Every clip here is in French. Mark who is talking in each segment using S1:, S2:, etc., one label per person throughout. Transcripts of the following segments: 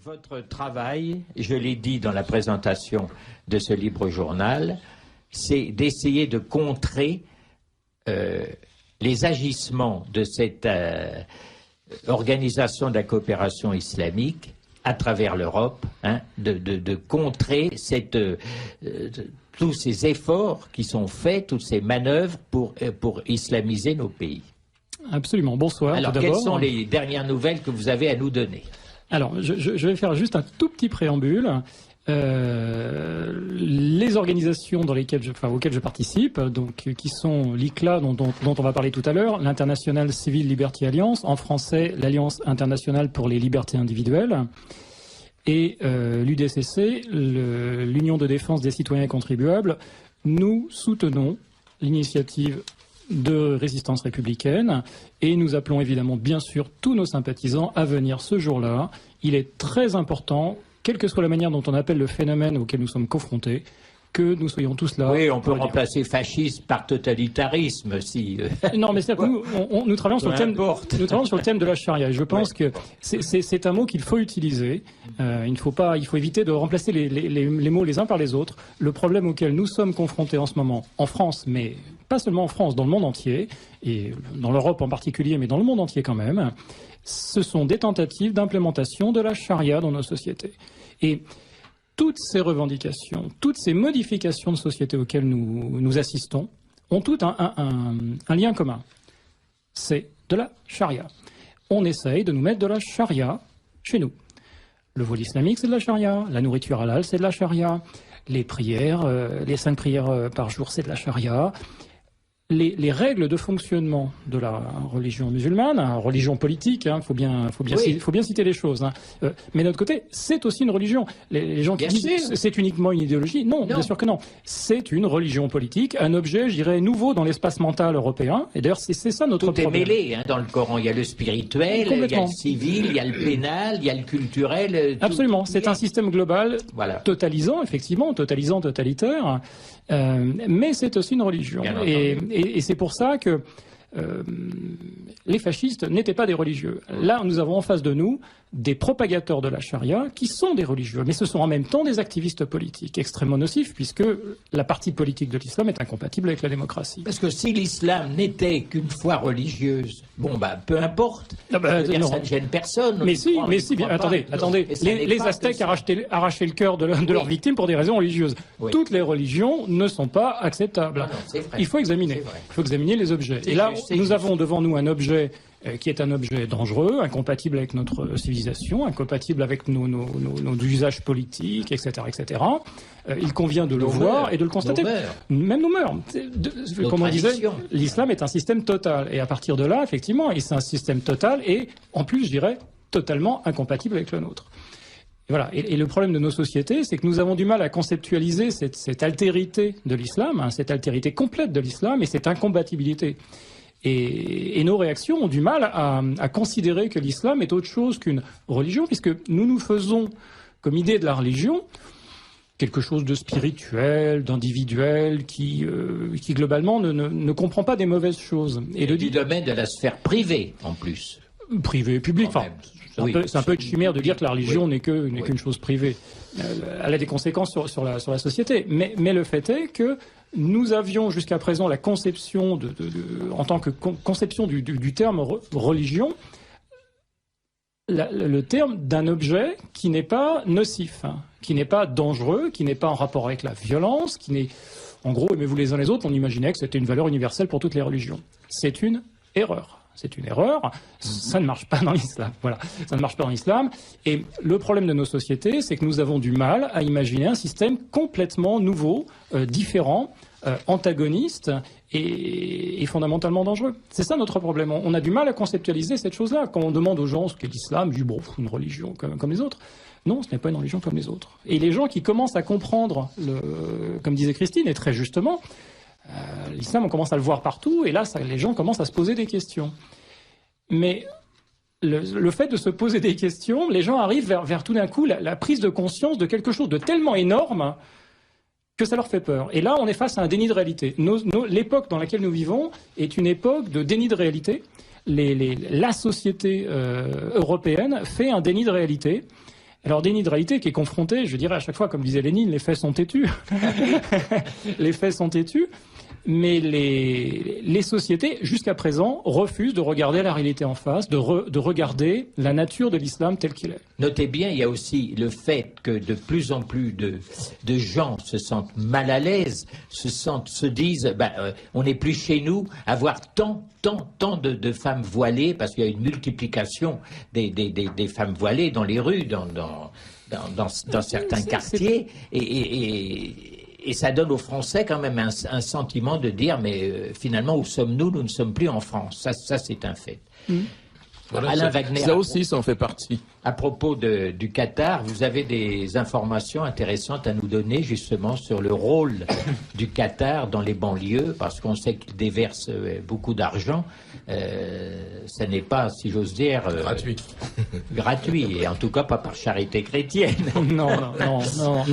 S1: Votre travail, je l'ai dit dans la présentation de ce libre-journal, c'est d'essayer de contrer les agissements de cette organisation de la coopération islamique à travers l'Europe, hein, de contrer tous ces efforts qui sont faits, toutes ces manœuvres pour islamiser nos pays.
S2: Absolument. Bonsoir.
S1: Alors, quelles sont les dernières nouvelles que vous avez à nous donner? Alors,
S2: je vais faire juste un tout petit préambule. Les organisations auxquelles je participe, donc, qui sont l'ICLA, dont on va parler tout à l'heure, l'International Civil Liberty Alliance, en français l'Alliance internationale pour les libertés individuelles, et l'UDCC, l'Union de défense des citoyens et contribuables, nous soutenons l'initiative de résistance républicaine et nous appelons évidemment bien sûr tous nos sympathisants à venir ce jour-là. Il est très important, quelle que soit la manière dont on appelle le phénomène auquel nous sommes confrontés, que nous soyons tous là.
S1: Oui, on peut remplacer fascisme par totalitarisme si...
S2: Non, mais c'est-à-dire que nous travaillons sur le thème de la charia. Et je pense que c'est un mot qu'il faut utiliser. Il faut éviter de remplacer les mots les uns par les autres. Le problème auquel nous sommes confrontés en ce moment, en France, mais pas seulement en France, dans le monde entier, et dans l'Europe en particulier, mais dans le monde entier quand même, ce sont des tentatives d'implémentation de la charia dans nos sociétés. Et toutes ces revendications, toutes ces modifications de société auxquelles nous assistons ont toutes un lien commun. C'est de la charia. On essaye de nous mettre de la charia chez nous. Le voile islamique, c'est de la charia. La nourriture halal, c'est de la charia. Les prières, les 5 prières par jour, c'est de la charia. Les règles de fonctionnement de la religion musulmane, religion politique, faut bien citer les choses. Mais de notre côté, c'est aussi une religion. Les gens qui disent c'est uniquement une idéologie, non, bien sûr que non. C'est une religion politique, un objet, je dirais, nouveau dans l'espace mental européen. Et d'ailleurs, c'est ça notre problème.
S1: Tout est mêlé dans le Coran. Il y a le spirituel, il y a le civil, il y a le pénal, il y a le culturel.
S2: Absolument. C'est un système global, totalisant, effectivement, totalitaire. Mais c'est aussi une religion. Et c'est pour ça que les fascistes n'étaient pas des religieux. Là, nous avons en face de nous des propagateurs de la charia qui sont des religieux, mais ce sont en même temps des activistes politiques extrêmement nocifs, puisque la partie politique de l'islam est incompatible avec la démocratie.
S1: Parce que si l'islam n'était qu'une foi religieuse, peu importe, ça ne gêne personne.
S2: Mais si, attendez, les Aztèques arrachaient le cœur de leurs victimes pour des raisons religieuses. Oui. Toutes les religions ne sont pas acceptables. Il faut examiner. Il faut examiner les objets. Et là, nous avons devant nous un objet qui est un objet dangereux, incompatible avec notre civilisation, incompatible avec nos usages politiques, etc., etc. Il convient de le voir et de le constater. Même nos mœurs. Comme on disait, l'islam est un système total. Et à partir de là, effectivement, c'est un système total et, en plus, je dirais, totalement incompatible avec le nôtre. Et voilà. Et le problème de nos sociétés, c'est que nous avons du mal à conceptualiser cette altérité de l'islam, cette altérité complète de l'islam et cette incompatibilité. Et nos réactions ont du mal à considérer que l'islam est autre chose qu'une religion, puisque nous faisons comme idée de la religion quelque chose de spirituel, d'individuel, qui globalement ne comprend pas des mauvaises choses.
S1: Et du domaine de la sphère privée, en plus.
S2: Privée et publique, c'est un peu une chimère de dire que la religion n'est qu'une chose privée. Elle a des conséquences sur la société. Mais le fait est que nous avions jusqu'à présent la conception en tant que conception du terme religion, le terme d'un objet qui n'est pas nocif, qui n'est pas dangereux, qui n'est pas en rapport avec la violence, qui n'est, en gros, aimez-vous les uns les autres, on imaginait que c'était une valeur universelle pour toutes les religions. C'est une erreur. C'est une erreur, ça ne marche pas dans l'islam. Voilà, ça ne marche pas dans l'islam. Et le problème de nos sociétés, c'est que nous avons du mal à imaginer un système complètement nouveau, différent, antagoniste et fondamentalement dangereux. C'est ça notre problème. On a du mal à conceptualiser cette chose-là. Quand on demande aux gens ce qu'est l'islam, je dis une religion comme les autres. Non, ce n'est pas une religion comme les autres. Et les gens qui commencent à comprendre, comme disait Christine, et très justement, l'islam, on commence à le voir partout, et là, les gens commencent à se poser des questions. Mais le fait de se poser des questions, les gens arrivent vers tout d'un coup la prise de conscience de quelque chose de tellement énorme que ça leur fait peur. Et là, on est face à un déni de réalité. L'époque dans laquelle nous vivons est une époque de déni de réalité. La société européenne fait un déni de réalité. Alors déni de réalité qui est confronté, je dirais à chaque fois, comme disait Lénine, les faits sont têtus. Les faits sont têtus. Mais les sociétés, jusqu'à présent, refusent de regarder la réalité en face, de regarder la nature de l'islam telle qu'il est.
S1: Notez bien, il y a aussi le fait que de plus en plus de gens se sentent mal à l'aise, se disent, on n'est plus chez nous, avoir tant de femmes voilées, parce qu'il y a une multiplication des femmes voilées dans les rues, dans certains quartiers, et ça donne aux Français quand même un sentiment de dire, mais finalement, où sommes-nous? Nous ne sommes plus en France. Ça c'est un fait.
S3: Voilà,
S1: Alain Wagner,
S3: ça aussi, ça en fait partie.
S1: À propos du Qatar, vous avez des informations intéressantes à nous donner justement sur le rôle du Qatar dans les banlieues, parce qu'on sait qu'il déverse beaucoup d'argent. Ça n'est pas, si j'ose dire, gratuit, et en tout cas pas par charité chrétienne.
S2: Non,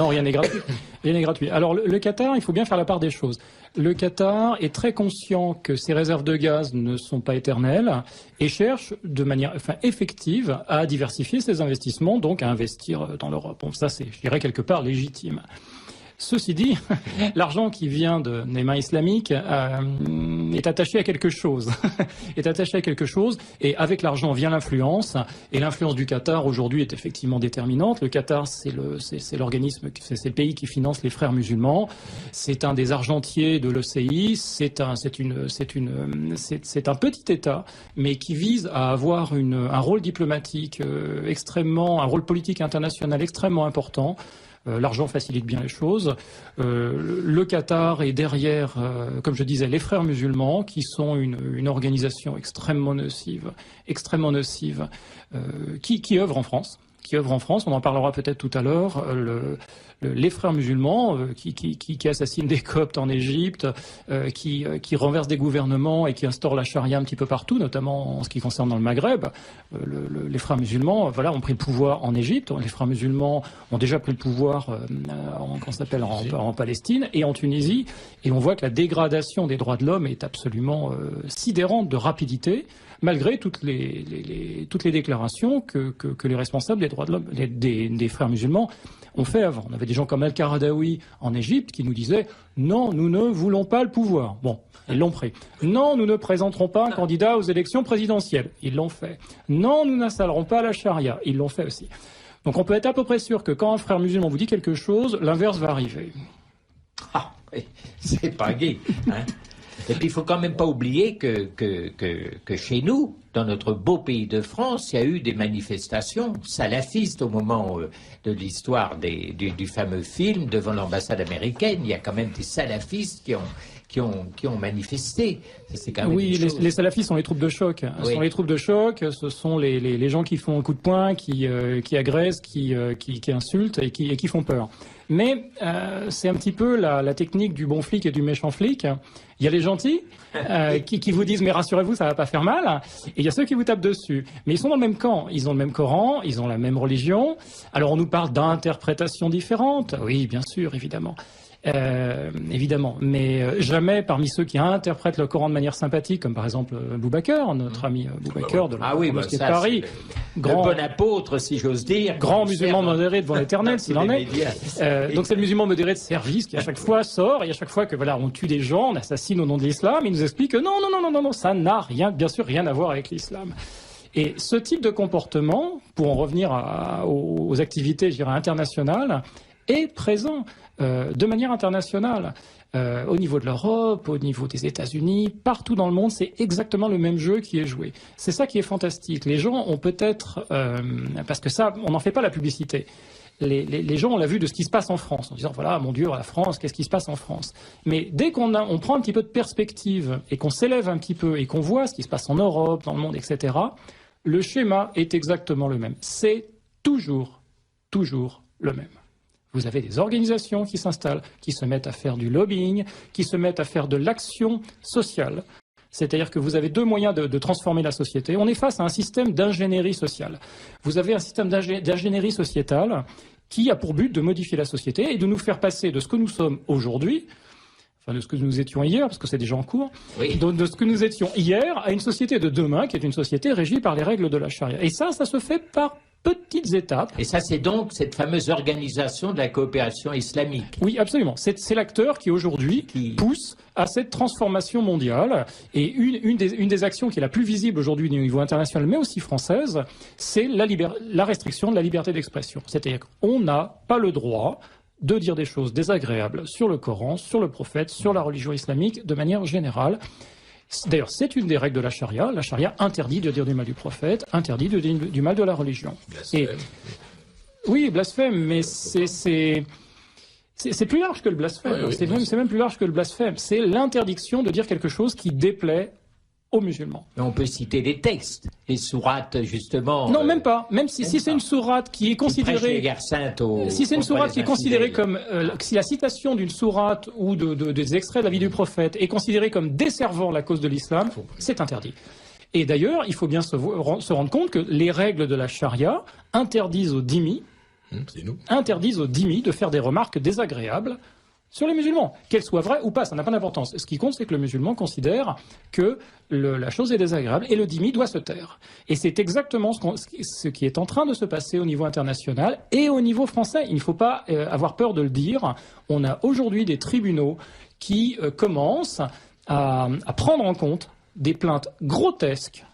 S2: rien n'est gratuit. Rien n'est gratuit. Alors le Qatar, il faut bien faire la part des choses. Le Qatar est très conscient que ses réserves de gaz ne sont pas éternelles et cherche de manière effective à diversifier ses investissements, donc à investir dans l'Europe. Bon, ça c'est, je dirais, quelque part légitime. Ceci dit, l'argent qui vient des mains islamiques est attaché à quelque chose. Est attaché à quelque chose, et avec l'argent vient l'influence. Et l'influence du Qatar aujourd'hui est effectivement déterminante. Le Qatar, c'est l'organisme, c'est le pays qui finance les frères musulmans. C'est un des argentiers de l'OCI. C'est un petit État, mais qui vise à avoir un rôle diplomatique un rôle politique international extrêmement important. L'argent facilite bien les choses. Le Qatar est derrière, comme je disais, les frères musulmans, qui sont une organisation extrêmement nocive, qui œuvre en France. On en parlera peut-être tout à l'heure. Les frères musulmans qui assassinent des Coptes en Égypte, qui renversent des gouvernements et qui instaurent la charia un petit peu partout, notamment en ce qui concerne dans le Maghreb. Les frères musulmans, ont pris le pouvoir en Égypte. Les frères musulmans ont déjà pris le pouvoir en Palestine et en Tunisie. Et on voit que la dégradation des droits de l'homme est absolument sidérante de rapidité, malgré toutes les déclarations que les responsables des droits de l'homme, des frères musulmans, ont fait avant. On avait des gens comme Al-Qaradawi en Égypte qui nous disaient « Non, nous ne voulons pas le pouvoir ». Bon, ils l'ont pris. « Non, nous ne présenterons pas un candidat aux élections présidentielles ». Ils l'ont fait. « Non, nous n'installerons pas la charia ». Ils l'ont fait aussi. Donc on peut être à peu près sûr que quand un frère musulman vous dit quelque chose, l'inverse va arriver.
S1: Ah, c'est pas gai, hein. Et puis, il faut quand même pas oublier que chez nous, dans notre beau pays de France, il y a eu des manifestations salafistes au moment de l'histoire du fameux film devant l'ambassade américaine. Il y a quand même des salafistes qui ont manifesté. C'est quand même
S2: les salafistes sont les troupes de choc. Ce sont les troupes de choc. Ce sont les gens qui font un coup de poing, qui agressent, qui insultent et qui font peur. Mais c'est un petit peu la technique du bon flic et du méchant flic. Il y a les gentils qui vous disent « mais rassurez-vous, ça va pas faire mal ». Et il y a ceux qui vous tapent dessus. Mais ils sont dans le même camp. Ils ont le même Coran, ils ont la même religion. Alors on nous parle d'interprétations différentes. Oui, bien sûr, évidemment. Mais jamais parmi ceux qui interprètent le Coran de manière sympathique, comme par exemple Boubacar, notre ami Boubacar de la mosquée de Paris,
S1: le bon apôtre, si j'ose dire,
S2: grand musulman modéré devant l'Éternel, s'il en est. Donc c'est le musulman modéré de service qui à chaque fois sort, et à chaque fois que on tue des gens, on assassine au nom de l'islam, il nous explique que non, ça n'a bien sûr rien à voir avec l'islam. Et ce type de comportement, pour en revenir aux activités, je dirais, internationales, est présent de manière internationale. Au niveau de l'Europe, au niveau des États-Unis, partout dans le monde, c'est exactement le même jeu qui est joué. C'est ça qui est fantastique. Les gens ont peut-être, parce que ça, on n'en fait pas la publicité. Les gens ont la vue de ce qui se passe en France, en disant voilà, mon Dieu, la France, qu'est-ce qui se passe en France? Mais dès qu'on prend un petit peu de perspective et qu'on s'élève un petit peu et qu'on voit ce qui se passe en Europe, dans le monde, etc., le schéma est exactement le même. C'est toujours le même. Vous avez des organisations qui s'installent, qui se mettent à faire du lobbying, qui se mettent à faire de l'action sociale. C'est-à-dire que vous avez deux moyens de transformer la société. On est face à un système d'ingénierie sociale. Vous avez un système d'ingénierie sociétale qui a pour but de modifier la société et de nous faire passer de ce que nous sommes aujourd'hui, enfin de ce que nous étions hier, parce que c'est déjà en cours, de ce que nous étions hier à une société de demain qui est une société régie par les règles de la charia. Et ça se fait par petites étapes.
S1: Et ça, c'est donc cette fameuse organisation de la coopération islamique.
S2: Oui, absolument. C'est l'acteur qui aujourd'hui pousse à cette transformation mondiale. Et une des actions qui est la plus visible aujourd'hui au niveau international, mais aussi française, c'est la restriction de la liberté d'expression. C'est-à-dire qu'on n'a pas le droit de dire des choses désagréables sur le Coran, sur le prophète, sur la religion islamique, de manière générale. D'ailleurs, c'est une des règles de la charia. La charia interdit de dire du mal du prophète, interdit de dire du mal de la religion.
S3: Blasphème.
S2: Oui, blasphème, mais c'est plus large que le blasphème.
S3: Oui,
S2: c'est même plus large que le blasphème. C'est l'interdiction de dire quelque chose qui déplaît aux musulmans.
S1: Mais on peut citer des textes, les sourates justement.
S2: Non, même pas. Même si c'est une sourate qui est considérée,
S1: les guerres saintes
S2: si c'est une sourate qui est considérée comme, si la citation d'une sourate ou des extraits de la vie du prophète est considérée comme desservant la cause de l'islam, c'est interdit. Et d'ailleurs, il faut bien se rendre compte que les règles de la charia interdisent aux dhimmis de faire des remarques désagréables sur les musulmans, qu'elles soient vraies ou pas, ça n'a pas d'importance. Ce qui compte, c'est que le musulman considère que la chose est désagréable et le dhimmi doit se taire. Et c'est exactement ce qui est en train de se passer au niveau international et au niveau français. Il ne faut pas avoir peur de le dire. On a aujourd'hui des tribunaux qui commencent à prendre en compte des plaintes grotesques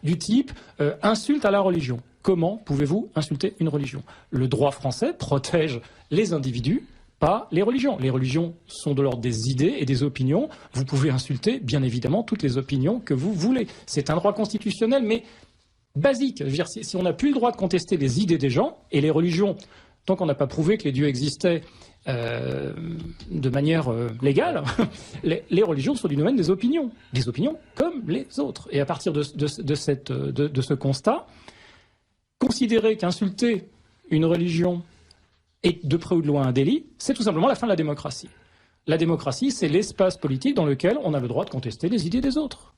S2: du type insulte à la religion. Comment pouvez-vous insulter une religion? Le droit français protège les individus, pas les religions. Les religions sont de l'ordre des idées et des opinions. Vous pouvez insulter, bien évidemment, toutes les opinions que vous voulez. C'est un droit constitutionnel, mais basique. Je veux dire, si on n'a plus le droit de contester les idées des gens, et les religions, tant qu'on n'a pas prouvé que les dieux existaient de manière légale, les religions sont du domaine des opinions comme les autres. Et à partir de ce constat, considérer qu'insulter une religion et de près ou de loin un délit, c'est tout simplement la fin de la démocratie. La démocratie, c'est l'espace politique dans lequel on a le droit de contester les idées des autres,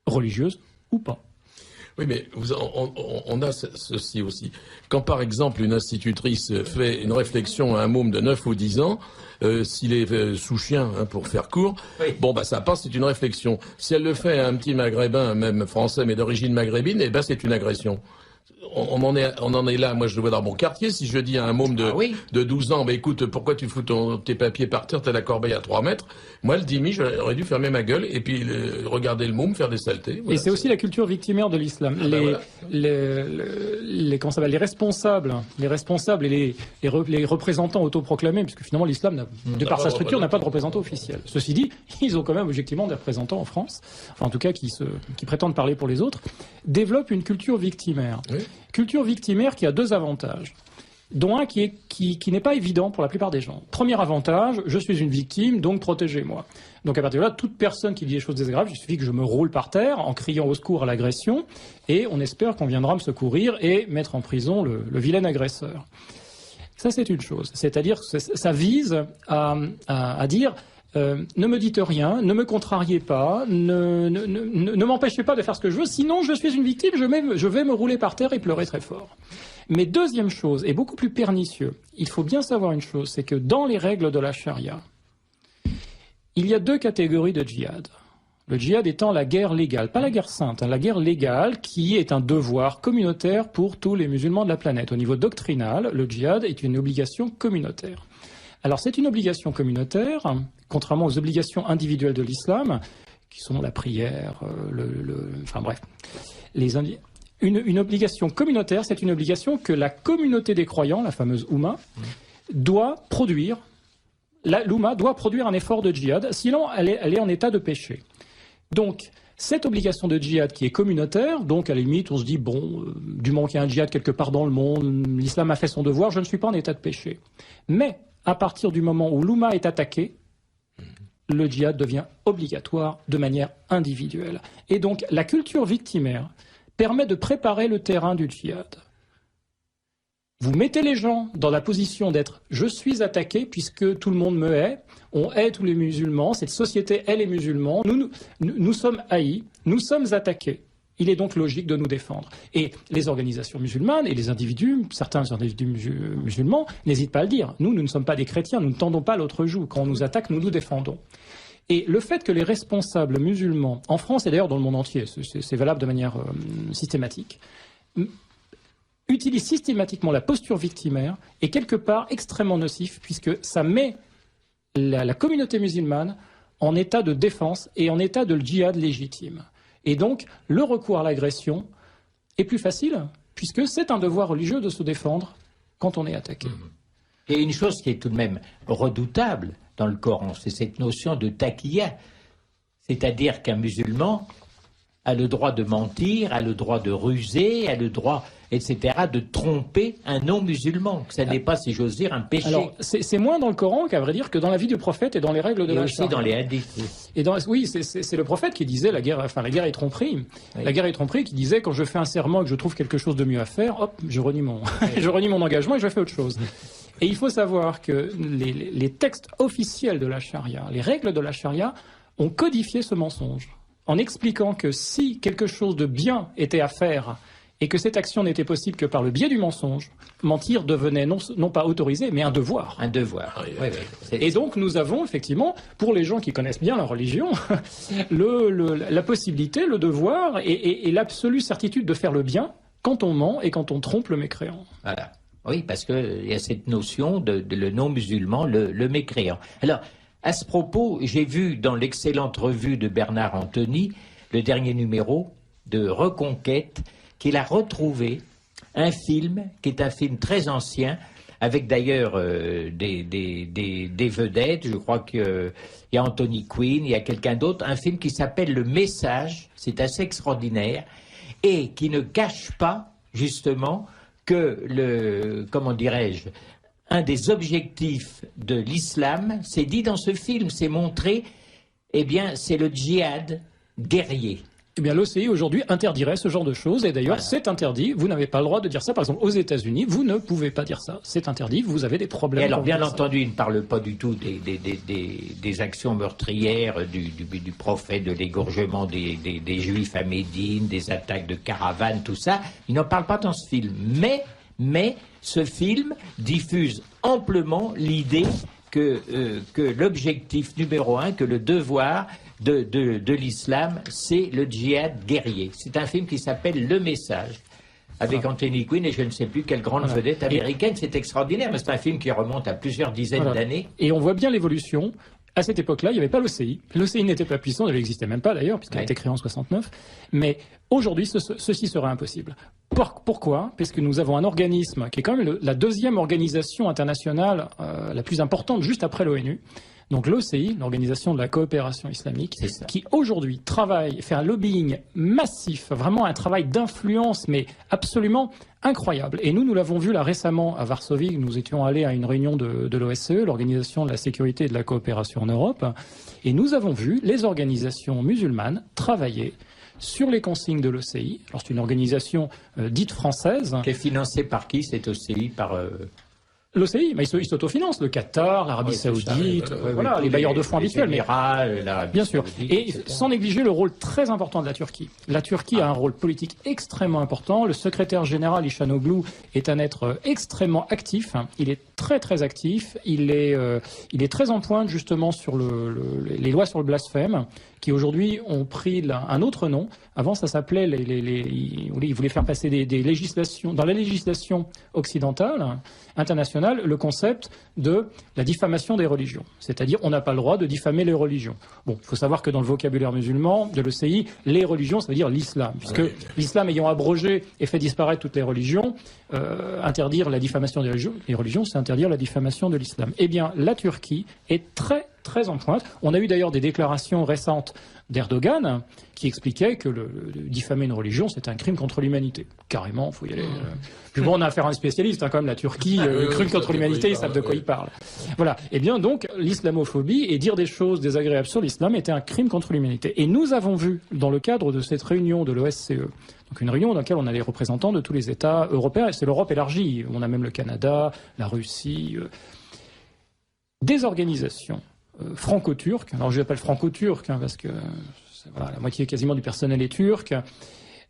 S2: religieuses ou pas.
S3: Oui, mais on a ceci aussi. Quand, par exemple, une institutrice fait une réflexion à un môme de 9 ou 10 ans, s'il est sous chien, pour faire court, oui. Bon, ça passe, c'est une réflexion. Si elle le fait à un petit maghrébin, même français, mais d'origine maghrébine, c'est une agression. On en est là. Moi, je le vois dans mon quartier. Si je dis à un môme de 12 ans, écoute, pourquoi tu fous tes papiers par terre, t'as la corbeille à 3 mètres. Moi, le dhimmi, j'aurais dû fermer ma gueule et puis regarder le môme faire des saletés. Voilà.
S2: Et c'est aussi la culture victimaire de l'islam. Les responsables et les représentants autoproclamés, puisque finalement l'islam, de par sa structure, n'a pas de représentant officiel. Ceci dit, ils ont quand même objectivement des représentants en France, enfin en tout cas qui prétendent parler pour les autres, développent une culture victimaire. Oui. Culture victimaire qui a deux avantages, dont un qui n'est pas évident pour la plupart des gens. Premier avantage, je suis une victime, donc protégez-moi. Donc à partir de là, toute personne qui dit des choses désagréables, il suffit que je me roule par terre en criant au secours à l'agression, et on espère qu'on viendra me secourir et mettre en prison le vilain agresseur. Ça, c'est une chose. C'est-à-dire que ça vise à dire... ne me dites rien, ne me contrariez pas, ne m'empêchez pas de faire ce que je veux, sinon je suis une victime, je vais me rouler par terre et pleurer très fort. Mais deuxième chose, et beaucoup plus pernicieux, il faut bien savoir une chose, c'est que dans les règles de la charia, il y a deux catégories de djihad. Le djihad étant la guerre légale, pas la guerre sainte, la guerre légale qui est un devoir communautaire pour tous les musulmans de la planète. Au niveau doctrinal, le djihad est une obligation communautaire. Alors c'est une obligation communautaire, contrairement aux obligations individuelles de l'islam, qui sont la prière, enfin bref. Une obligation communautaire, c'est une obligation que la communauté des croyants, la fameuse Oumma, doit produire. L'Oumma doit produire un effort de djihad, sinon elle est en état de péché. Donc, cette obligation de djihad qui est communautaire, donc à la limite on se dit, bon, du moment qu'il y a un djihad quelque part dans le monde, l'islam a fait son devoir, je ne suis pas en état de péché. Mais, à partir du moment où l'Oumma est attaquée, le djihad devient obligatoire de manière individuelle. Et donc, la culture victimaire permet de préparer le terrain du djihad. Vous mettez les gens dans la position d'être « je suis attaqué puisque tout le monde me hait », on hait tous les musulmans, cette société hait les musulmans, nous sommes haïs, nous sommes attaqués. Il est donc logique de nous défendre. Et les organisations musulmanes et les individus, certains individus musulmans, n'hésitent pas à le dire. Nous ne sommes pas des chrétiens, nous ne tendons pas l'autre joue. Quand on nous attaque, nous nous défendons. Et le fait que les responsables musulmans, en France et d'ailleurs dans le monde entier, c'est valable de manière systématique, utilise systématiquement la posture victimaire est quelque part extrêmement nocif, puisque ça met la communauté musulmane en état de défense et en état de djihad légitime. Et donc, le recours à l'agression est plus facile, puisque c'est un devoir religieux de se défendre quand on est attaqué.
S1: Et une chose qui est tout de même redoutable dans le Coran, c'est cette notion de taqiyya, c'est-à-dire qu'un musulman a le droit de mentir, a le droit de ruser, a le droit, etc., de tromper un non-musulman. Que ça n'est pas, si j'ose dire, un péché.
S2: Alors, c'est moins dans le Coran, qu'à vrai dire, que dans la vie du prophète et dans les règles de la charia.
S1: Et aussi dans les hadiths.
S2: Et oui, c'est le prophète qui disait la guerre est tromperie. Oui. La guerre est tromperie qui disait, quand je fais un serment et que je trouve quelque chose de mieux à faire, hop, je renie mon engagement et je fais autre chose. Et il faut savoir que les textes officiels de la charia, les règles de la charia, ont codifié ce mensonge, en expliquant que si quelque chose de bien était à faire et que cette action n'était possible que par le biais du mensonge, mentir devenait non pas autorisé, mais un devoir.
S1: Un devoir. Oui, oui.
S2: Et donc nous avons effectivement, pour les gens qui connaissent bien la religion, la possibilité, le devoir et l'absolue certitude de faire le bien quand on ment et quand on trompe le mécréant.
S1: Voilà. Oui, parce qu'il y a cette notion de le non-musulman, le mécréant. Alors, à ce propos, j'ai vu dans l'excellente revue de Bernard Anthony, le dernier numéro de Reconquête, qu'il a retrouvé un film qui est un film très ancien, avec d'ailleurs des vedettes. Je crois qu'il y a Anthony Quinn, il y a quelqu'un d'autre. Un film qui s'appelle Le Message, c'est assez extraordinaire, et qui ne cache pas, justement, que comment dirais-je, un des objectifs de l'islam, c'est dit dans ce film, c'est montré, eh bien, c'est le djihad guerrier.
S2: Eh bien, l'OCI aujourd'hui interdirait ce genre de choses, et d'ailleurs, c'est interdit. Vous n'avez pas le droit de dire ça. Par exemple, aux États-Unis, vous ne pouvez pas dire ça. C'est interdit. Vous avez des problèmes.
S1: Et alors, bien entendu, il ne parle pas du tout des actions meurtrières du prophète, de l'égorgement des Juifs à Médine, des attaques de caravanes, tout ça. Il n'en parle pas dans ce film. Mais ce film diffuse amplement l'idée que l'objectif numéro un, que le devoir de l'islam, c'est le djihad guerrier. C'est un film qui s'appelle Le Message, avec Anthony Quinn et je ne sais plus quelle grande vedette américaine. C'est extraordinaire, mais c'est un film qui remonte à plusieurs dizaines d'années.
S2: Et on voit bien l'évolution. À cette époque-là, il n'y avait pas l'OCI. L'OCI n'était pas puissant, elle n'existait même pas d'ailleurs, puisqu'elle a été créée en 69. Mais aujourd'hui, ceci serait impossible. Pourquoi ? Parce que nous avons un organisme qui est quand même la deuxième organisation internationale la plus importante, juste après l'ONU. Donc l'OCI, l'Organisation de la coopération islamique, qui aujourd'hui fait un lobbying massif, vraiment un travail d'influence, mais absolument incroyable. Et nous l'avons vu là récemment à Varsovie, nous étions allés à une réunion de l'OSCE, l'Organisation de la sécurité et de la coopération en Europe, et nous avons vu les organisations musulmanes travailler sur les consignes de l'OCI. Alors c'est une organisation dite française.
S1: Qui est financée par qui, cette OCI? Par
S2: l'OCI, mais ils s'autofinancent, le Qatar, l'Arabie Saoudite, voilà, les bailleurs de fonds habituels. Bien sûr. Et sans négliger le rôle très important de la Turquie. La Turquie a un rôle politique extrêmement important. Le secrétaire général Ishanoglu est un être extrêmement actif. Il est très très actif. Il est très en pointe justement sur les lois sur le blasphème, qui aujourd'hui ont pris un autre nom. Avant, ça s'appelait ils voulaient faire passer des législations dans la législation occidentale, internationale, le concept de la diffamation des religions. C'est-à-dire, on n'a pas le droit de diffamer les religions. Bon, il faut savoir que dans le vocabulaire musulman de l'OCI, les religions, ça veut dire l'islam, puisque l'islam ayant abrogé et fait disparaître toutes les religions, interdire la diffamation des religions, c'est interdire la diffamation de l'islam. Eh bien, la Turquie est très très en pointe. On a eu d'ailleurs des déclarations récentes d'Erdogan qui expliquaient que diffamer une religion, c'est un crime contre l'humanité. Carrément, il faut y aller. Puis bon, on a affaire à un spécialiste, quand même, la Turquie, crime contre l'humanité, ils savent de quoi ils parlent. Voilà. Eh bien, donc, l'islamophobie et dire des choses désagréables sur l'islam était un crime contre l'humanité. Et nous avons vu, dans le cadre de cette réunion de l'OSCE, donc une réunion dans laquelle on a les représentants de tous les États européens, et c'est l'Europe élargie. On a même le Canada, la Russie, des organisations franco-turques. Alors je les appelle franco-turcs parce que voilà, la moitié quasiment du personnel est turc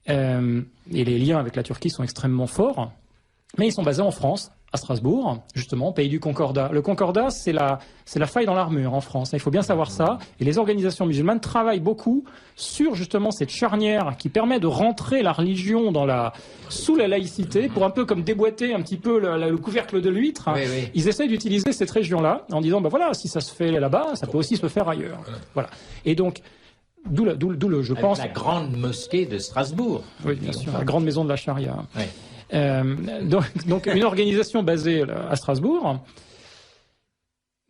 S2: et les liens avec la Turquie sont extrêmement forts. Mais ils sont basés en France, à Strasbourg, justement, pays du Concordat. Le Concordat, c'est la faille dans l'armure en France. Il faut bien savoir ça. Et les organisations musulmanes travaillent beaucoup sur, justement, cette charnière qui permet de rentrer la religion sous la laïcité, pour un peu comme déboîter un petit peu le couvercle de l'huître. Oui, oui. Ils essayent d'utiliser cette région-là en disant, voilà, si ça se fait là-bas, ça peut aussi se faire ailleurs. Voilà. Et donc, d'où je pense...
S1: La grande mosquée de Strasbourg.
S2: Oui, bien sûr, la grande maison de la charia.
S1: Oui.
S2: Donc une organisation basée à Strasbourg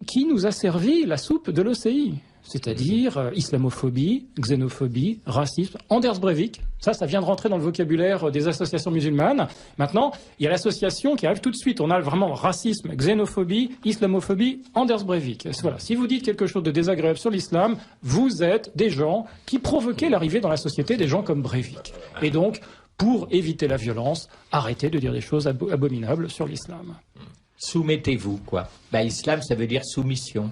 S2: qui nous a servi la soupe de l'OCI, c'est-à-dire islamophobie, xénophobie, racisme. Anders Breivik, ça vient de rentrer dans le vocabulaire des associations musulmanes. Maintenant, il y a l'association qui arrive tout de suite. On a vraiment racisme, xénophobie, islamophobie, Anders Breivik. Voilà. Si vous dites quelque chose de désagréable sur l'islam, vous êtes des gens qui provoquaient l'arrivée dans la société des gens comme Breivik. Et donc, pour éviter la violence, arrêtez de dire des choses abominables sur l'islam.
S1: Soumettez-vous, quoi. Islam, ça veut dire soumission.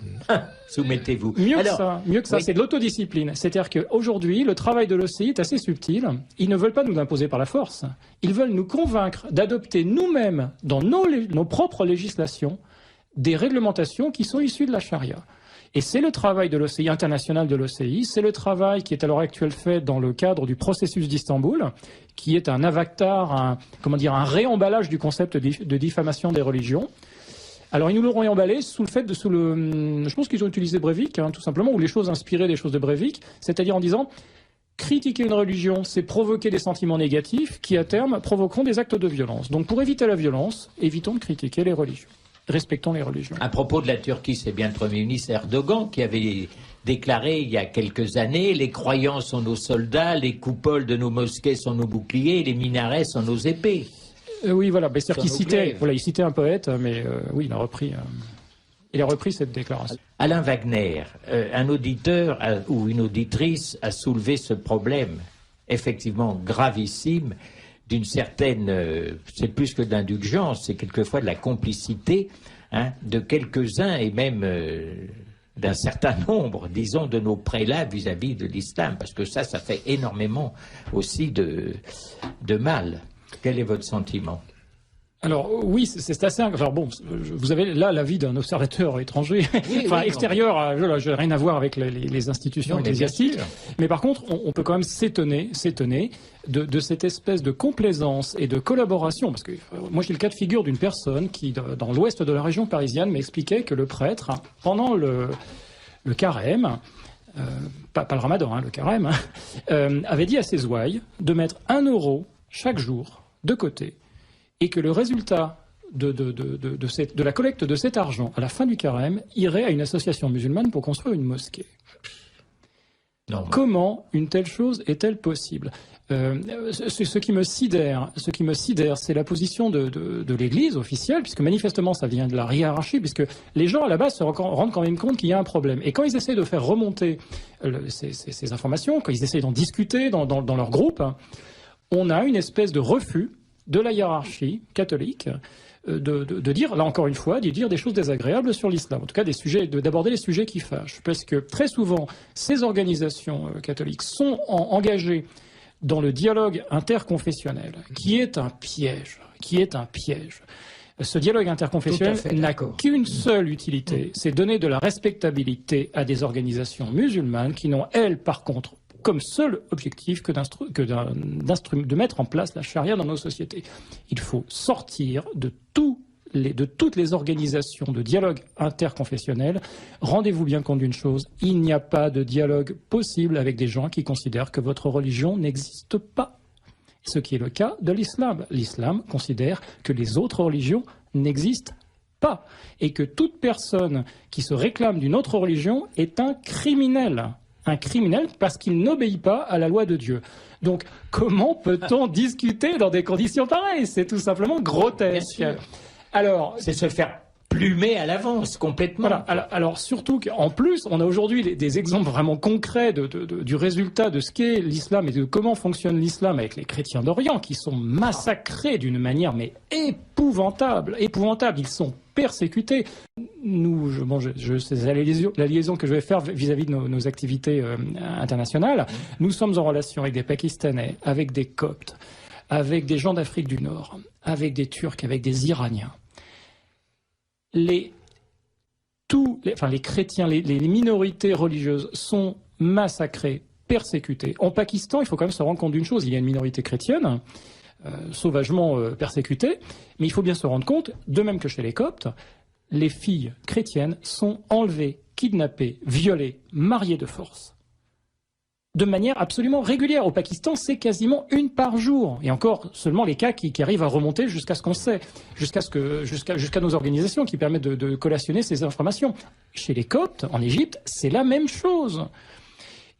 S1: Soumettez-vous.
S2: Mieux que ça, oui. C'est de l'autodiscipline. C'est-à-dire qu'aujourd'hui, le travail de l'OCI est assez subtil. Ils ne veulent pas nous l'imposer par la force. Ils veulent nous convaincre d'adopter nous-mêmes, dans nos propres législations, des réglementations qui sont issues de la charia. Et c'est le travail de l'OCI, international de l'OCI, c'est le travail qui est à l'heure actuelle fait dans le cadre du processus d'Istanbul, qui est un avatar, un réemballage du concept de diffamation des religions. Alors ils nous l'auront réemballé je pense qu'ils ont utilisé Breivik, tout simplement, ou les choses inspirées des choses de Breivik, c'est-à-dire en disant, critiquer une religion, c'est provoquer des sentiments négatifs qui, à terme, provoqueront des actes de violence. Donc pour éviter la violence, évitons de critiquer les religions. Respectons les religions.
S1: À propos de la Turquie, c'est bien le Premier ministre Erdogan qui avait déclaré il y a quelques années « Les croyants sont nos soldats, les coupoles de nos mosquées sont nos boucliers, les minarets sont nos épées ».
S2: Oui, voilà. C'est-à-dire qu'il citait un poète, mais oui, il a repris cette déclaration.
S1: Alain Wagner, un auditeur ou une auditrice a soulevé ce problème, effectivement gravissime, d'une certaine, c'est plus que d'indulgence, c'est quelquefois de la complicité de quelques-uns et même d'un certain nombre, disons, de nos prélats vis-à-vis de l'islam, parce que ça fait énormément aussi de mal. Quel est votre sentiment ?
S2: Alors oui, c'est assez... Alors bon, vous avez là l'avis d'un observateur étranger, extérieur, je n'ai rien à voir avec les institutions ecclésiastiques, mais par contre, on peut quand même s'étonner de cette espèce de complaisance et de collaboration, parce que moi j'ai le cas de figure d'une personne qui, dans l'ouest de la région parisienne, m'expliquait que le prêtre, pendant le carême, pas le ramadan, le carême, avait dit à ses ouailles de mettre 1 euro chaque jour de côté, et que le résultat de la collecte de cet argent à la fin du carême irait à une association musulmane pour construire une mosquée. Non. Comment une telle chose est-elle possible ? Ce qui me sidère, c'est la position de l'Église officielle, puisque manifestement ça vient de la hiérarchie, puisque les gens à la base se rendent quand même compte qu'il y a un problème. Et quand ils essaient de faire remonter ces informations, quand ils essaient d'en discuter dans leur groupe, on a une espèce de refus de la hiérarchie catholique de dire, là encore une fois, de dire des choses désagréables sur l'islam, en tout cas d'aborder les sujets qui fâchent, parce que très souvent, ces organisations catholiques sont engagées dans le dialogue interconfessionnel, qui est un piège. Ce dialogue interconfessionnel n'a qu'une seule utilité, c'est donner de la respectabilité à des organisations musulmanes qui n'ont, elles, par contre, comme seul objectif de mettre en place la charia dans nos sociétés. Il faut sortir de toutes les organisations de dialogue interconfessionnel. Rendez-vous bien compte d'une chose, il n'y a pas de dialogue possible avec des gens qui considèrent que votre religion n'existe pas. Ce qui est le cas de l'islam. L'islam considère que les autres religions n'existent pas et que toute personne qui se réclame d'une autre religion est un criminel. Un criminel parce qu'il n'obéit pas à la loi de Dieu. Donc, comment peut-on discuter dans des conditions pareilles ? C'est tout simplement grotesque. Alors,
S1: c'est se faire plumer à l'avance, complètement.
S2: Voilà. Alors surtout qu'en plus, on a aujourd'hui des exemples vraiment concrets du résultat de ce qu'est l'islam et de comment fonctionne l'islam avec les chrétiens d'Orient, qui sont massacrés d'une manière mais épouvantable. Ils sont persécutés. C'est la liaison que je vais faire vis-à-vis de nos activités internationales. Nous sommes en relation avec des Pakistanais, avec des Coptes, avec des gens d'Afrique du Nord, avec des Turcs, avec des Iraniens. les chrétiens, les minorités religieuses sont massacrées, persécutées. En Pakistan, il faut quand même se rendre compte d'une chose, il y a une minorité chrétienne, sauvagement persécutée, mais il faut bien se rendre compte, de même que chez les Coptes, les filles chrétiennes sont enlevées, kidnappées, violées, mariées de force. De manière absolument régulière. Au Pakistan, c'est quasiment une par jour. Et encore seulement les cas qui arrivent à remonter jusqu'à ce qu'on sait, jusqu'à nos organisations qui permettent de collationner ces informations. Chez les Coptes, en Égypte, c'est la même chose.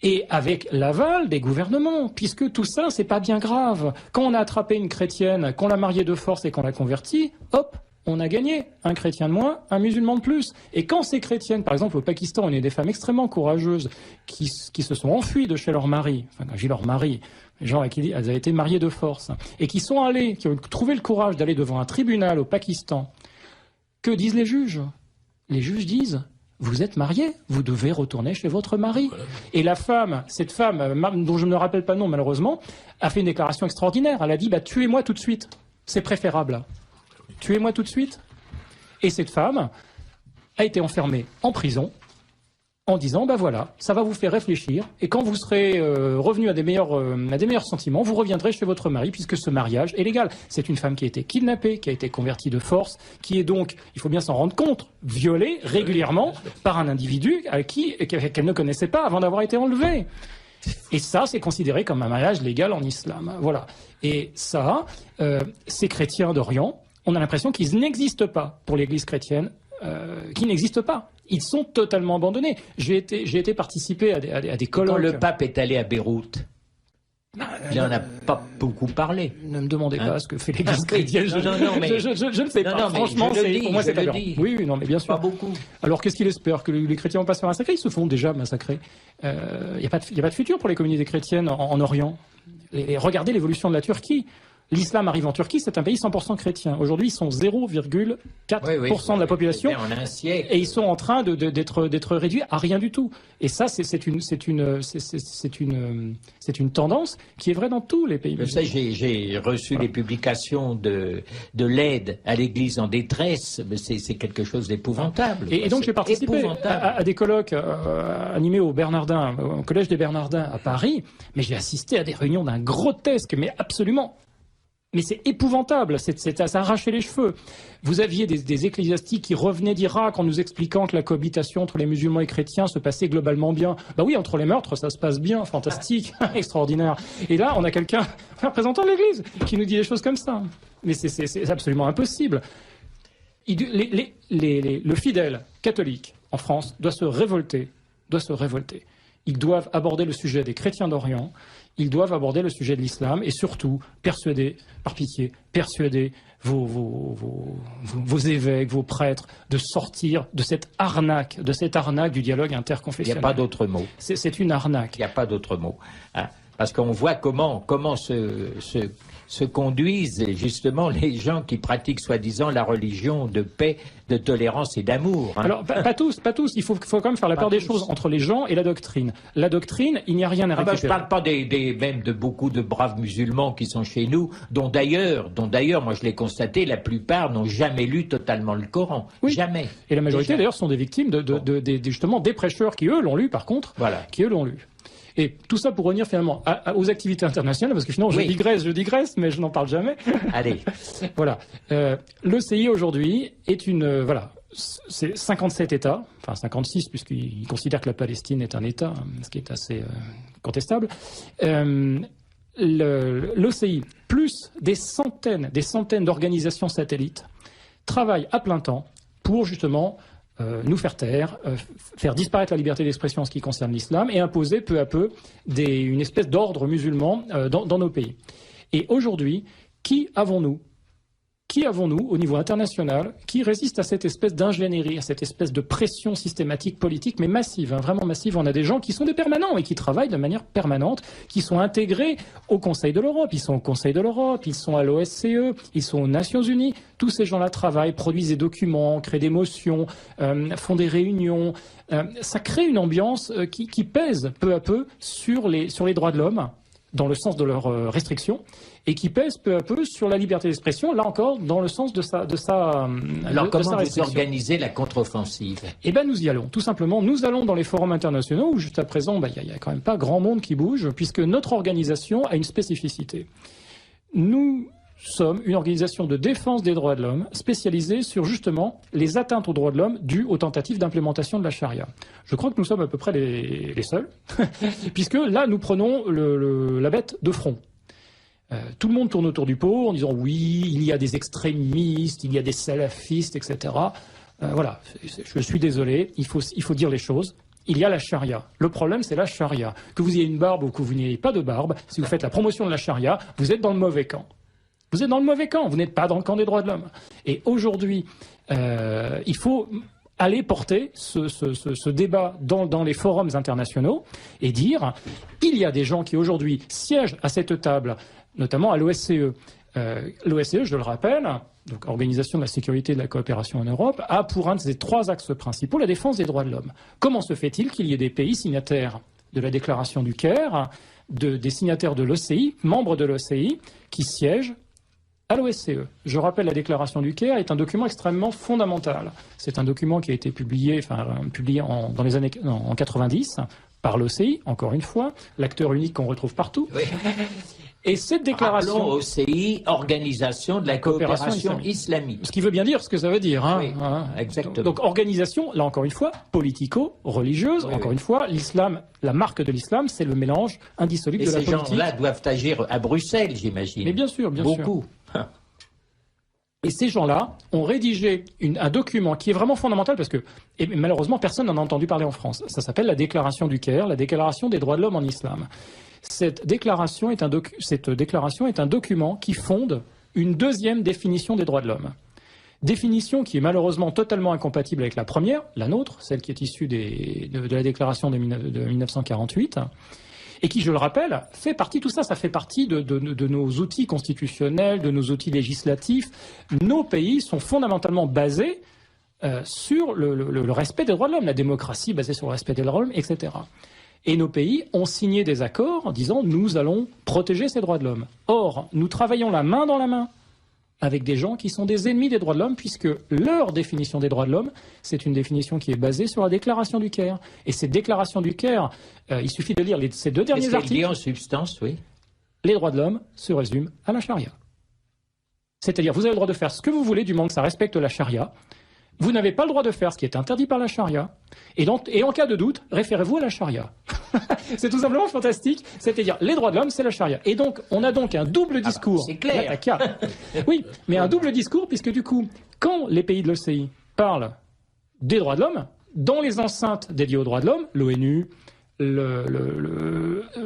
S2: Et avec l'aval des gouvernements, puisque tout ça, c'est pas bien grave. Quand on a attrapé une chrétienne, qu'on l'a mariée de force et qu'on l'a convertie, hop, on a gagné. Un chrétien de moins, un musulman de plus. Et quand ces chrétiennes, par exemple au Pakistan, on est des femmes extrêmement courageuses qui se sont enfuies de chez leur mari, enfin quand je dis leur mari, les gens avec qui elles avaient été mariées de force, et qui sont allées, qui ont trouvé le courage d'aller devant un tribunal au Pakistan, que disent les juges? Les juges disent: vous êtes mariés, vous devez retourner chez votre mari. Voilà. Et la femme, cette femme, dont je ne me rappelle pas le nom malheureusement, a fait une déclaration extraordinaire. Elle a dit: tuez-moi tout de suite, c'est préférable. Tuez-moi tout de suite. Et cette femme a été enfermée en prison en disant: voilà, ça va vous faire réfléchir, et quand vous serez revenu à des meilleurs sentiments, vous reviendrez chez votre mari, puisque ce mariage est légal. C'est une femme qui a été kidnappée, qui a été convertie de force, qui est donc, il faut bien s'en rendre compte, violée régulièrement par un individu qu'elle ne connaissait pas avant d'avoir été enlevée. Et ça, c'est considéré comme un mariage légal en islam. Voilà. Et ça, ces chrétiens d'Orient, on a l'impression qu'ils n'existent pas pour l'Église chrétienne, qui n'existent pas. Ils sont totalement abandonnés. J'ai été participer à des colloques.
S1: Quand le pape est allé à Beyrouth, il n'en a pas beaucoup parlé.
S2: Ne me demandez pas ce que fait l'Église chrétienne. Je ne sais pas. Franchement, pour moi, c'est aberrant. Oui, non, mais bien sûr.
S1: Pas beaucoup.
S2: Alors, qu'est-ce qu'il espère? Que les chrétiens vont pas se faire massacrer? Ils se font déjà massacrer. Il n'y a pas de futur pour les communautés chrétiennes en Orient. Regardez l'évolution de la Turquie. L'islam arrive en Turquie, c'est un pays 100% chrétien. Aujourd'hui, ils sont 0,4% de la population.
S1: En un siècle.
S2: Et ils sont en train d'être réduits à rien du tout. Et ça, c'est une tendance qui est vraie dans tous les pays.
S1: Je sais, j'ai reçu les publications de l'aide à l'Église en détresse, mais c'est quelque chose d'épouvantable.
S2: Et donc j'ai participé à des colloques animés au Collège des Bernardins à Paris, mais j'ai assisté à des réunions d'un grotesque, mais absolument. Mais c'est épouvantable, ça arrachait les cheveux. Vous aviez des ecclésiastiques qui revenaient d'Irak en nous expliquant que la cohabitation entre les musulmans et chrétiens se passait globalement bien. Bah oui, entre les meurtres, ça se passe bien, fantastique, extraordinaire. Et là, on a quelqu'un, un représentant de l'Église, qui nous dit des choses comme ça. Mais c'est absolument impossible. Le fidèle catholique en France doit se révolter. Ils doivent aborder le sujet des chrétiens d'Orient. Ils doivent aborder le sujet de l'islam et surtout persuader, par pitié, vos évêques, vos prêtres de sortir de cette arnaque du dialogue interconfessionnel.
S1: Il n'y a pas d'autre mot.
S2: C'est une arnaque.
S1: Il n'y a pas d'autre mot. Hein, parce qu'on voit comment se conduisent justement les gens qui pratiquent soi-disant la religion de paix, de tolérance et d'amour. Hein.
S2: Alors, pas tous. Il faut quand même faire la part des choses entre les gens et la doctrine. La doctrine, il n'y a rien à récupérer.
S1: Je ne parle pas même de beaucoup de braves musulmans qui sont chez nous, dont d'ailleurs, moi je l'ai constaté, la plupart n'ont jamais lu totalement le Coran.
S2: Oui.
S1: Jamais.
S2: Et la majorité d'ailleurs sont des victimes justement des prêcheurs qui eux l'ont lu par contre.
S1: Voilà.
S2: Qui eux l'ont lu. Et tout ça pour revenir finalement aux activités internationales, parce que finalement je digresse, mais je n'en parle jamais.
S1: Allez.
S2: Voilà. L'ECI aujourd'hui est c'est 57 États, enfin 56 puisqu'ils considèrent que la Palestine est un État, ce qui est assez contestable. L'OCI, plus des centaines d'organisations satellites, travaillent à plein temps pour justement nous faire taire, faire disparaître la liberté d'expression en ce qui concerne l'islam et imposer peu à peu une espèce d'ordre musulman dans nos pays. Et aujourd'hui, qui avons-nous au niveau international qui résiste à cette espèce d'ingénierie, à cette espèce de pression systématique politique, mais massive, vraiment massive? On a des gens qui sont des permanents et qui travaillent de manière permanente, qui sont intégrés au Conseil de l'Europe. Ils sont au Conseil de l'Europe, ils sont à l'OSCE, ils sont aux Nations Unies. Tous ces gens-là travaillent, produisent des documents, créent des motions, font des réunions. Ça crée une ambiance qui pèse peu à peu sur les droits de l'homme. dans le sens de leurs restrictions et qui pèsent peu à peu sur la liberté d'expression, là encore, dans le sens de sa
S1: Alors, comment vous organisez la contre-offensive?
S2: Eh bien, nous y allons. Tout simplement, nous allons dans les forums internationaux où, jusqu'à présent, il n'y a quand même pas grand monde qui bouge, puisque notre organisation a une spécificité. Nous sommes une organisation de défense des droits de l'homme spécialisée sur, justement, les atteintes aux droits de l'homme dues aux tentatives d'implémentation de la charia. Je crois que nous sommes à peu près les seuls, puisque là, nous prenons la bête de front. Tout le monde tourne autour du pot en disant oui, il y a des extrémistes, il y a des salafistes, etc. Voilà, je suis désolé, il faut dire les choses. Il y a la charia. Le problème, c'est la charia. Que vous ayez une barbe ou que vous n'ayez pas de barbe, si vous faites la promotion de la charia, vous êtes dans le mauvais camp. Vous êtes dans le mauvais camp, vous n'êtes pas dans le camp des droits de l'homme. Et aujourd'hui, il faut aller porter ce débat dans les forums internationaux et dire il y a des gens qui aujourd'hui siègent à cette table, notamment à l'OSCE. L'OSCE, je le rappelle, donc Organisation de la sécurité et de la coopération en Europe, a pour un de ses 3 axes principaux la défense des droits de l'homme. Comment se fait-il qu'il y ait des pays signataires de la déclaration du Caire, des signataires de l'OCI, membres de l'OCI, qui siègent à l'OSCE? Je rappelle, la déclaration du Caire est un document extrêmement fondamental. C'est un document qui a été publié dans les années en 90 par l'OCI, encore une fois, l'acteur unique qu'on retrouve partout. Oui. Et cette déclaration...
S1: Rappelons OCI, Organisation de la coopération islamique.
S2: Ce qui veut bien dire ce que ça veut dire. Hein,
S1: oui, exactement.
S2: Donc organisation, là encore une fois, politico-religieuse. Oui, encore une fois, l'islam, la marque de l'islam, c'est le mélange indissoluble de la politique.
S1: Et ces gens-là doivent agir à Bruxelles, j'imagine.
S2: Mais bien sûr, bien sûr.
S1: Beaucoup.
S2: Et ces gens-là ont rédigé un document qui est vraiment fondamental parce que, et malheureusement, personne n'en a entendu parler en France. Ça s'appelle la Déclaration du Caire, la Déclaration des droits de l'homme en islam. Cette déclaration est un document qui fonde une deuxième définition des droits de l'homme. Définition qui est malheureusement totalement incompatible avec la première, la nôtre, celle qui est issue de la déclaration de 1948, et qui, je le rappelle, fait partie, tout ça, ça fait partie de nos outils constitutionnels, de nos outils législatifs. Nos pays sont fondamentalement basés sur le respect des droits de l'homme, la démocratie basée sur le respect des droits de l'homme, etc. Et nos pays ont signé des accords en disant « nous allons protéger ces droits de l'homme ». Or, nous travaillons la main dans la main avec des gens qui sont des ennemis des droits de l'homme, puisque leur définition des droits de l'homme, c'est une définition qui est basée sur la déclaration du Caire. Et cette déclaration du Caire, il suffit de lire ces 2 derniers articles.
S1: Dit en substance, oui.
S2: Les droits de l'homme se résument à la charia. C'est-à-dire, vous avez le droit de faire ce que vous voulez du moment que ça respecte la charia. Vous n'avez pas le droit de faire ce qui est interdit par la charia. Et en cas de doute, référez-vous à la charia. C'est tout simplement fantastique. C'est-à-dire, les droits de l'homme, c'est la charia. Et donc, on a donc un double discours.
S1: C'est clair.
S2: Oui, mais un double discours, puisque du coup, quand les pays de l'OCI parlent des droits de l'homme, dans les enceintes dédiées aux droits de l'homme, l'ONU,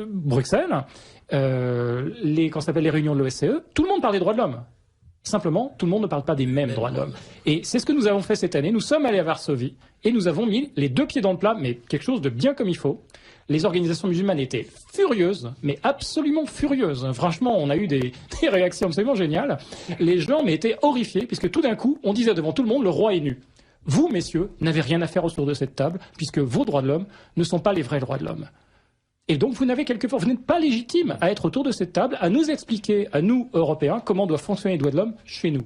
S2: Bruxelles, les réunions de l'OSCE, tout le monde parle des droits de l'homme. Simplement, tout le monde ne parle pas des mêmes droits de l'homme. Et c'est ce que nous avons fait cette année. Nous sommes allés à Varsovie et nous avons mis les 2 pieds dans le plat, mais quelque chose de bien comme il faut. Les organisations musulmanes étaient furieuses, mais absolument furieuses. Franchement, on a eu des réactions absolument géniales. Les gens étaient horrifiés, puisque tout d'un coup, on disait devant tout le monde, le roi est nu. Vous, messieurs, n'avez rien à faire autour de cette table, puisque vos droits de l'homme ne sont pas les vrais droits de l'homme. Et donc, vous n'êtes pas légitime à être autour de cette table, à nous expliquer, à nous, Européens, comment doivent fonctionner les droits de l'homme chez nous.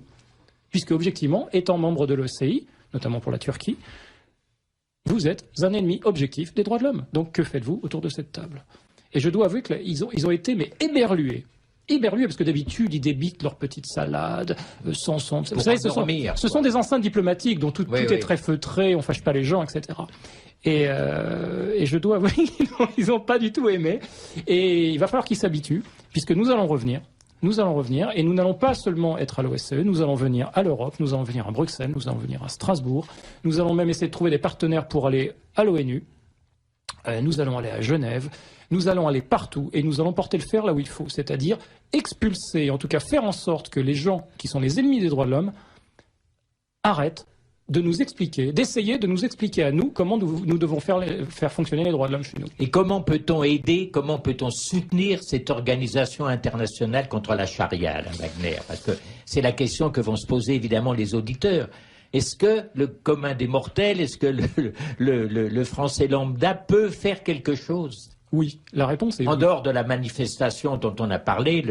S2: Puisque, objectivement, étant membre de l'OCI, notamment pour la Turquie, vous êtes un ennemi objectif des droits de l'homme. Donc, que faites-vous autour de cette table? Et je dois avouer qu'ils ont été éberlués. Éberlués, parce que d'habitude, ils débitent leur petite salade, vous savez, ce sont des enceintes diplomatiques dont tout est très feutré, on ne fâche pas les gens, etc. Et je dois avouer qu'ils n'ont pas du tout aimé. Et il va falloir qu'ils s'habituent, puisque nous allons revenir. Et nous n'allons pas seulement être à l'OSCE, nous allons venir à l'Europe, nous allons venir à Bruxelles, nous allons venir à Strasbourg. Nous allons même essayer de trouver des partenaires pour aller à l'ONU. Nous allons aller à Genève. Nous allons aller partout et nous allons porter le fer là où il faut. C'est-à-dire expulser, en tout cas faire en sorte que les gens qui sont les ennemis des droits de l'homme arrêtent de nous expliquer, d'essayer de nous expliquer à nous comment nous devons faire fonctionner les droits de l'homme chez nous.
S1: Et comment peut-on aider, comment peut-on soutenir cette organisation internationale contre la charia, Alain Wagner? Parce que c'est la question que vont se poser évidemment les auditeurs. Est-ce que le commun des mortels, est-ce que le français lambda peut faire quelque chose?
S2: Oui, la réponse est
S1: en
S2: oui.
S1: dehors de la manifestation dont on a parlé,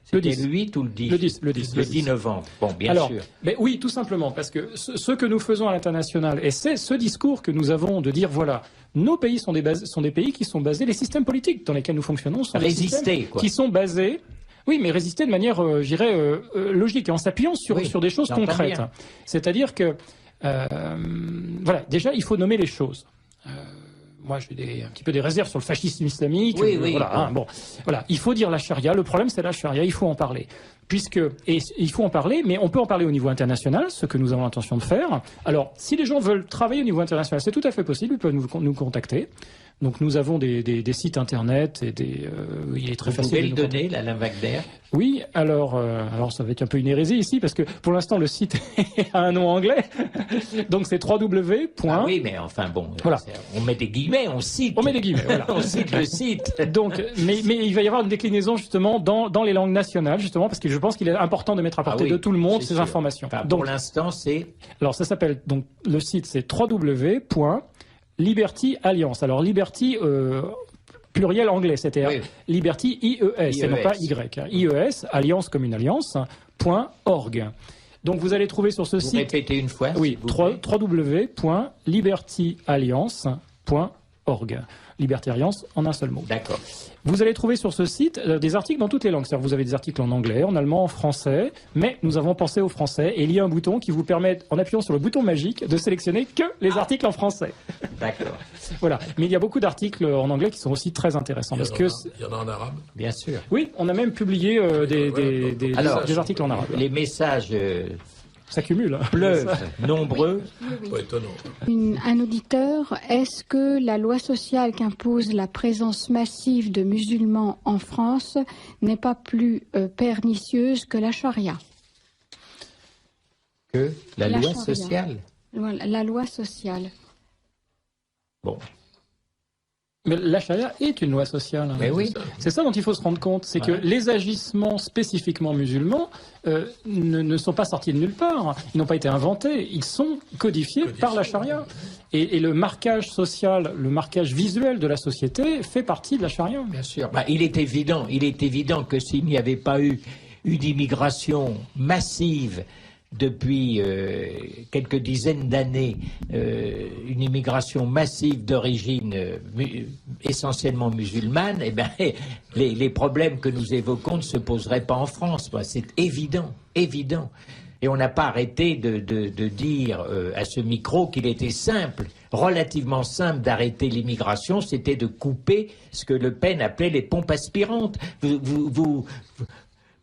S1: c'était le 8 ou le 10
S2: Le 10
S1: novembre. Bon, bien
S2: Alors,
S1: sûr.
S2: Mais oui, tout simplement, parce que ce que nous faisons à l'international, et c'est ce discours que nous avons de dire, voilà, nos pays sont des pays qui sont basés, les systèmes politiques dans lesquels nous fonctionnons sont des systèmes qui sont basés... Oui, mais résister de manière, je dirais, logique, et en s'appuyant sur des choses concrètes. C'est-à-dire que, voilà, déjà, il faut nommer les choses. Moi, j'ai un petit peu des réserves sur le fascisme islamique. Voilà, voilà, il faut dire la charia. Le problème, c'est la charia. Il faut en parler. Et il faut en parler, mais on peut en parler au niveau international, ce que nous avons l'intention de faire. Alors, si les gens veulent travailler au niveau international, c'est tout à fait possible. Ils peuvent nous contacter. Donc, nous avons des sites internet et il est très facile.
S1: Vous pouvez le donner, l'Alain Wagner? Oui,
S2: alors ça va être un peu une hérésie ici, parce que pour l'instant, le site a un nom anglais. Donc, c'est www.
S1: Ah oui, mais enfin bon, voilà. On met des guillemets, on cite.
S2: On met des guillemets, voilà.
S1: On cite le site.
S2: Donc, mais il va y avoir une déclinaison, justement, dans les langues nationales, justement, parce que je pense qu'il est important de mettre à portée de tout le monde ces informations.
S1: Enfin, donc, pour l'instant, c'est...
S2: Alors, ça s'appelle, donc, le site, c'est www.Liberty Alliance. Alors, Liberty, pluriel anglais, c'est-à-dire Liberty, IES, et non pas Y. IES, alliance comme une alliance, .org. Donc, vous allez trouver sur ce site...
S1: Répétez une fois,
S2: oui, www.libertyalliance.org. Liberty Alliance en un seul mot.
S1: D'accord.
S2: Vous allez trouver sur ce site des articles dans toutes les langues. C'est-à-dire vous avez des articles en anglais, en allemand, en français, mais nous avons pensé au français et il y a un bouton qui vous permet, en appuyant sur le bouton magique, de sélectionner que les articles en français.
S1: D'accord.
S2: Voilà. Mais il y a beaucoup d'articles en anglais qui sont aussi très intéressants.
S3: Il y en a en arabe?
S1: Bien sûr.
S2: Oui, on a même publié des articles en arabe.
S1: Les messages...
S2: s'accumulent.
S1: Pleuvent, nombreux.
S3: Pas étonnant.
S4: Un auditeur, est-ce que la loi sociale qu'impose la présence massive de musulmans en France n'est pas plus pernicieuse que la charia?
S1: Que la loi sociale?
S4: Voilà, la loi sociale.
S1: Bon.
S2: Mais la charia est une loi sociale.
S1: Mais oui.
S2: C'est ça dont il faut se rendre compte, c'est que les agissements spécifiquement musulmans ne sont pas sortis de nulle part, ils n'ont pas été inventés, ils sont codifiés par la charia. Et le marquage social, le marquage visuel de la société fait partie de la charia.
S1: Bien sûr. Il est évident que s'il n'y avait pas eu une immigration massive depuis quelques dizaines d'années, une immigration massive d'origine essentiellement musulmane, eh ben, les problèmes que nous évoquons ne se poseraient pas en France. C'est évident, évident. Et on n'a pas arrêté de dire à ce micro qu'il était simple, relativement simple d'arrêter l'immigration, c'était de couper ce que Le Pen appelait les pompes aspirantes.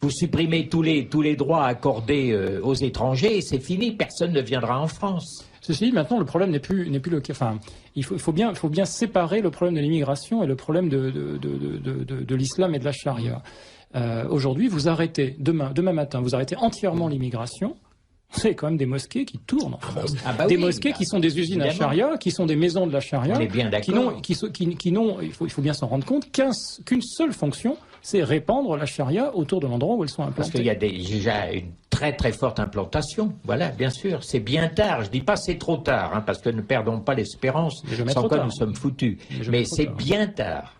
S1: Vous supprimez tous les droits accordés aux étrangers et c'est fini, personne ne viendra en France.
S2: Ceci dit, maintenant, le problème n'est plus le cas. Enfin, il faut bien séparer le problème de l'immigration et le problème de l'islam et de la charia. Aujourd'hui, vous arrêtez, demain matin, vous arrêtez entièrement l'immigration. C'est quand même des mosquées qui tournent en France. Des mosquées qui sont des usines à charia, qui sont des maisons de la charia, qui n'ont, il faut bien s'en rendre compte, qu'une seule fonction, c'est répandre la charia autour de l'endroit où elles sont implantées.
S1: Parce qu'il y a déjà une très très forte implantation. Voilà, bien sûr. C'est bien tard. Je dis pas c'est trop tard, parce que ne perdons pas l'espérance. Sans quoi nous sommes foutus. Mais c'est bien tard.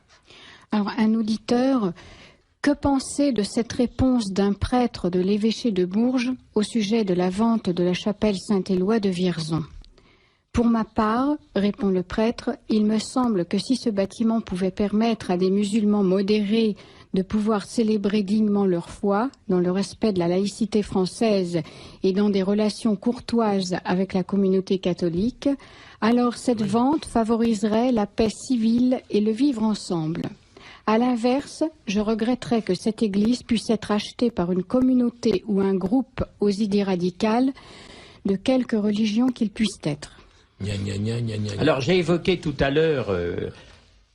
S4: Alors, un auditeur, que penser de cette réponse d'un prêtre de l'évêché de Bourges au sujet de la vente de la chapelle Saint-Éloi de Vierzon? Pour ma part, répond le prêtre, il me semble que si ce bâtiment pouvait permettre à des musulmans modérés de pouvoir célébrer dignement leur foi, dans le respect de la laïcité française et dans des relations courtoises avec la communauté catholique, alors cette vente favoriserait la paix civile et le vivre ensemble. À l'inverse, je regretterais que cette église puisse être achetée par une communauté ou un groupe aux idées radicales, de quelque religion qu'il puisse être.
S1: Alors j'ai évoqué tout à l'heure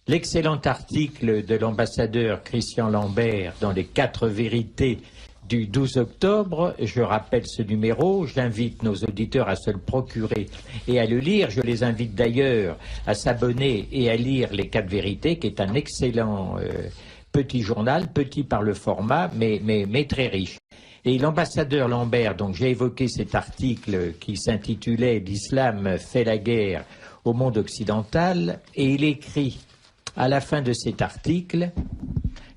S1: l'excellent article de l'ambassadeur Christian Lambert dans les 4 vérités du 12 octobre. Je rappelle ce numéro, j'invite nos auditeurs à se le procurer et à le lire. Je les invite d'ailleurs à s'abonner et à lire les 4 vérités, qui est un excellent petit journal, petit par le format, mais très riche. Et l'ambassadeur Lambert, donc j'ai évoqué cet article qui s'intitulait « L'islam fait la guerre au monde occidental » et il écrit à la fin de cet article,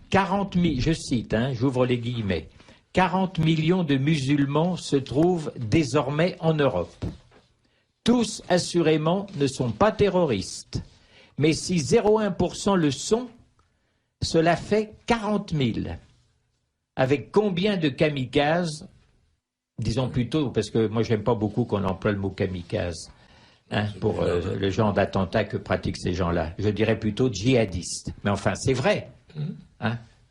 S1: 40 000, je cite, j'ouvre les guillemets, 40 millions de musulmans se trouvent désormais en Europe. Tous, assurément, ne sont pas terroristes. Mais si 0,1% le sont, cela fait 40 000. Avec combien de kamikazes, disons plutôt, parce que moi j'aime pas beaucoup qu'on emploie le mot kamikaze, pour le genre d'attentat que pratiquent ces gens-là. Je dirais plutôt djihadistes. Mais enfin, c'est vrai.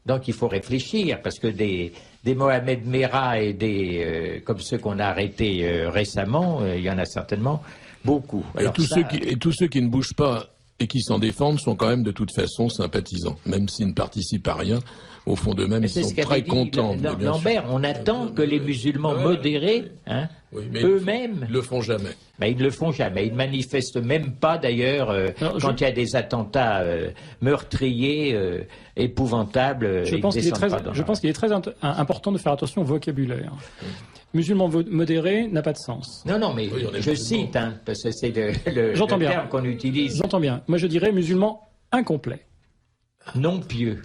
S1: Donc il faut réfléchir, parce que des Mohamed Merah et des comme ceux qu'on a arrêtés récemment, il y en a certainement beaucoup. Alors,
S3: et tous ceux qui ne bougent pas et qui s'en défendent sont quand même de toute façon sympathisants, même s'ils ne participent à rien. Au fond d'eux-mêmes, ils sont très contents.
S1: Lambert, on attend que les musulmans modérés, eux-mêmes...
S3: Ils ne le font jamais.
S1: Mais ils ne le font jamais. Ils ne manifestent même pas, d'ailleurs, quand il y a des attentats meurtriers, épouvantables.
S2: Je pense qu'il est très important de faire attention au vocabulaire. Musulman modéré n'a pas de sens.
S1: Non, mais je cite, parce que c'est le terme qu'on utilise.
S2: J'entends bien. Moi, je dirais musulman incomplet.
S1: Non pieux.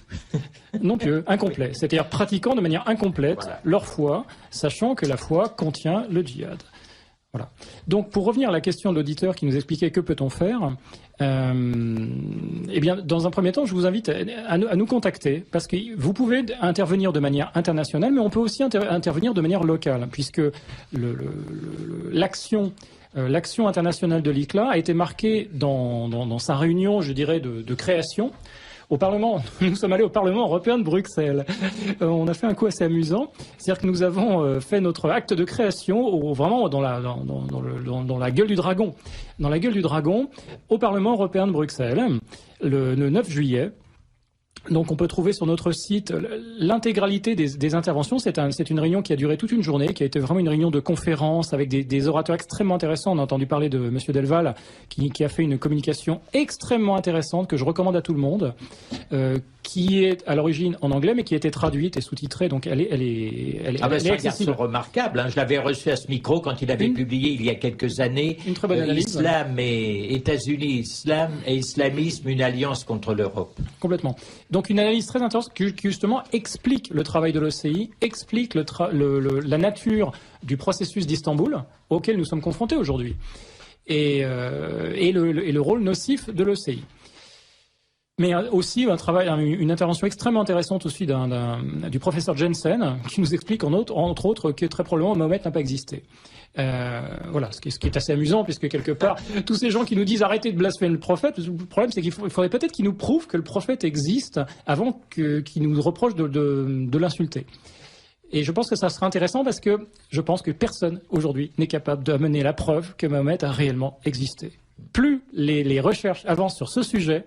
S2: Non pieux, incomplet. C'est-à-dire pratiquant de manière incomplète leur foi, sachant que la foi contient le djihad. Voilà. Donc, pour revenir à la question de l'auditeur qui nous expliquait que peut-on faire, eh bien, dans un premier temps, je vous invite à nous contacter, parce que vous pouvez intervenir de manière internationale, mais on peut aussi intervenir de manière locale, puisque l'action internationale de l'ICLA a été marquée dans sa réunion, je dirais, de création. Au Parlement, nous sommes allés au Parlement européen de Bruxelles. On a fait un coup assez amusant, c'est-à-dire que nous avons fait notre acte de création vraiment dans la gueule du dragon. Dans la gueule du dragon, au Parlement européen de Bruxelles, le 9 juillet. Donc on peut trouver sur notre site l'intégralité des interventions. C'est une réunion qui a duré toute une journée, qui a été vraiment une réunion de conférence avec des orateurs extrêmement intéressants. On a entendu parler de M. Delval qui a fait une communication extrêmement intéressante que je recommande à tout le monde, qui est à l'origine en anglais mais qui a été traduite et sous-titrée. Donc elle est
S1: c'est un garçon remarquable. Je l'avais reçu à ce micro quand il avait publié il y a quelques années
S2: une très bonne analyse.
S1: Islam et États-Unis, Islam et islamisme, une alliance contre l'Europe.
S2: Complètement. Donc une analyse très intéressante qui justement explique le travail de l'OCI, explique la nature du processus d'Istanbul auquel nous sommes confrontés aujourd'hui et le rôle nocif de l'OCI. Mais aussi une intervention extrêmement intéressante aussi du professeur Jensen qui nous explique entre autres que très probablement Mahomet n'a pas existé. Voilà, ce qui est assez amusant puisque quelque part tous ces gens qui nous disent arrêtez de blasphémer le prophète, le problème c'est qu'il faudrait peut-être qu'ils nous prouvent que le prophète existe avant qu'ils nous reprochent de l'insulter. Et je pense que ça sera intéressant parce que je pense que personne aujourd'hui n'est capable d'amener la preuve que Mahomet a réellement existé. Plus les recherches avancent sur ce sujet,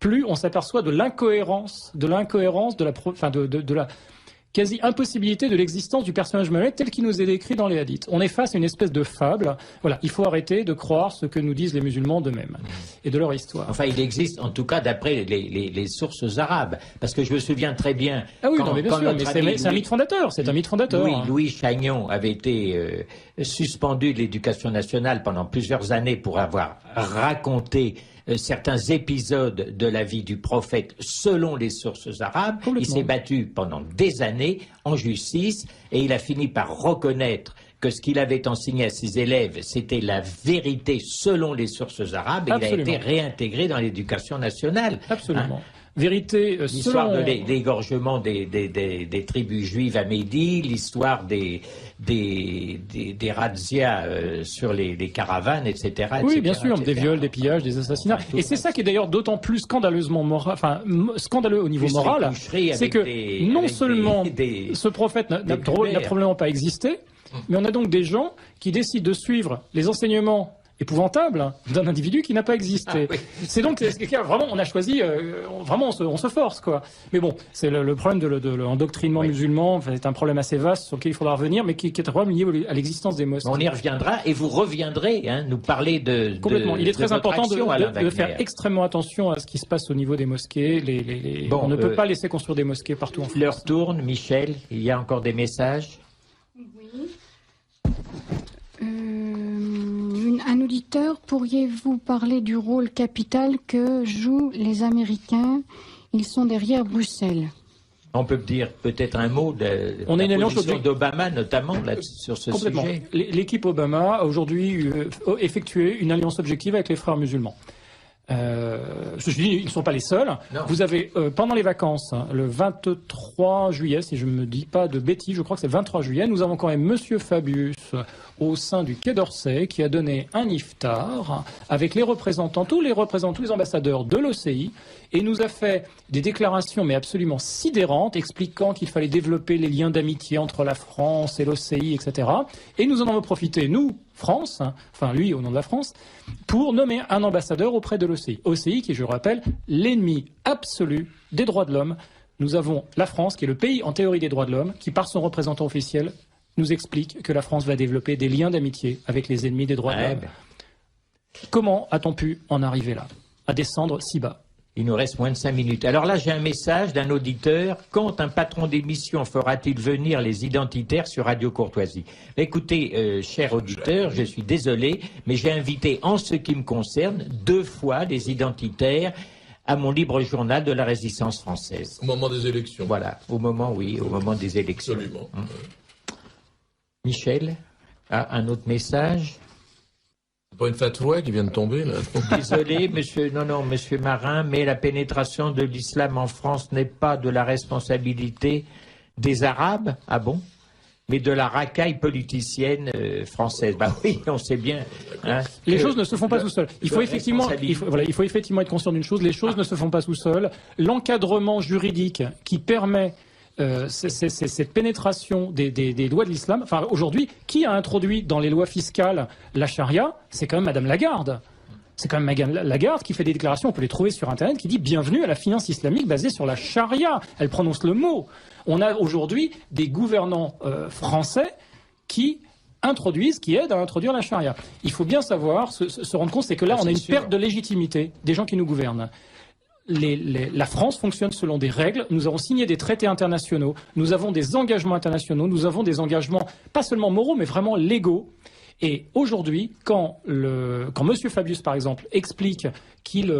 S2: plus on s'aperçoit de l'incohérence, de la quasi-impossibilité de l'existence du personnage Mahomet tel qu'il nous est décrit dans les hadiths. On est face à une espèce de fable. Voilà, il faut arrêter de croire ce que nous disent les musulmans d'eux-mêmes et de leur histoire.
S1: Enfin, il existe, en tout cas, d'après les sources arabes. Parce que je me souviens très bien...
S2: Ah oui, mais bien sûr, mais c'est un mythe fondateur. C'est un mythe fondateur.
S1: Louis Chagnon avait été suspendu de l'éducation nationale pendant plusieurs années pour avoir raconté certains épisodes de la vie du prophète selon les sources arabes. Il s'est battu pendant des années en justice et il a fini par reconnaître que ce qu'il avait enseigné à ses élèves, c'était la vérité selon les sources arabes et il a été réintégré dans l'éducation nationale.
S2: Absolument. Vérité
S1: l'histoire de l'égorgement des tribus juives à Mehdi, l'histoire des razzias sur les caravanes, etc.
S2: Oui, bien sûr, des viols, des pillages, des assassinats. Et c'est ça qui est d'ailleurs d'autant plus scandaleusement scandaleux au niveau moral, c'est que non seulement ce prophète n'a probablement pas existé, mais on a donc des gens qui décident de suivre les enseignements épouvantable d'un individu qui n'a pas existé. Oui. C'est donc vraiment on a choisi vraiment on se force quoi. Mais bon, c'est le problème de l'endoctrinement musulman, c'est un problème assez vaste sur lequel il faudra revenir mais qui est un problème lié à l'existence des mosquées.
S1: On y reviendra et vous reviendrez nous parler de
S2: complètement. Il est très important de faire extrêmement attention à ce qui se passe au niveau des mosquées. On ne peut pas laisser construire des mosquées partout en France.
S1: L'heure tourne, Michel, il y a encore des messages?
S4: Oui. Un auditeur, pourriez-vous parler du rôle capital que jouent les Américains? Ils sont derrière Bruxelles.
S1: On peut dire peut-être un mot de la position d'Obama, notamment, là, sur ce sujet.
S2: L'équipe Obama a aujourd'hui effectué une alliance objective avec les frères musulmans. Je dis, ils ne sont pas les seuls.
S1: Non.
S2: Vous avez, pendant les vacances, le 23 juillet, si je ne me dis pas de bêtises, je crois que c'est le 23 juillet, nous avons quand même Monsieur Fabius au sein du Quai d'Orsay qui a donné un iftar avec tous les ambassadeurs de l'OCI, et nous a fait des déclarations mais absolument sidérantes expliquant qu'il fallait développer les liens d'amitié entre la France et l'OCI, etc. Et nous en avons profité, nous, France, enfin lui au nom de la France, pour nommer un ambassadeur auprès de l'OCI. OCI qui, je rappelle, l'ennemi absolu des droits de l'homme. Nous avons la France, qui est le pays en théorie des droits de l'homme, qui par son représentant officiel nous explique que la France va développer des liens d'amitié avec les ennemis des droits de l'homme. Comment a-t-on pu en arriver là, à descendre si bas?
S1: Il nous reste moins de 5 minutes. Alors là, j'ai un message d'un auditeur. Quand un patron d'émission fera-t-il venir les identitaires sur Radio Courtoisie? Écoutez, cher auditeur, je suis désolé, mais j'ai invité, en ce qui me concerne, 2 fois des identitaires à mon libre journal de la Résistance française.
S3: Au moment des élections.
S1: Voilà, au moment des élections.
S3: Absolument.
S1: Michel, un autre message?
S3: C'est pas une fatwa qui vient de tomber, là?
S1: Désolé, monsieur Marin, mais la pénétration de l'islam en France n'est pas de la responsabilité des Arabes, ah bon? Mais de la racaille politicienne française. Bah oui, on sait bien. Hein,
S2: les choses ne se font pas tout seuls. Il faut effectivement être conscient d'une chose, les choses ne se font pas tout seuls. L'encadrement juridique qui permet cette pénétration des lois de l'islam. Enfin, aujourd'hui, qui a introduit dans les lois fiscales la charia? C'est quand même Madame Lagarde. C'est quand même Madame Lagarde qui fait des déclarations, on peut les trouver sur Internet, qui dit « Bienvenue à la finance islamique basée sur la charia ». Elle prononce le mot. On a aujourd'hui des gouvernants français qui aident à introduire la charia. Il faut bien savoir, se rendre compte, c'est que là, on a une perte de légitimité des gens qui nous gouvernent. La France fonctionne selon des règles, nous avons signé des traités internationaux, nous avons des engagements internationaux, nous avons des engagements pas seulement moraux, mais vraiment légaux. Et aujourd'hui, quand M. Fabius, par exemple, explique qu'il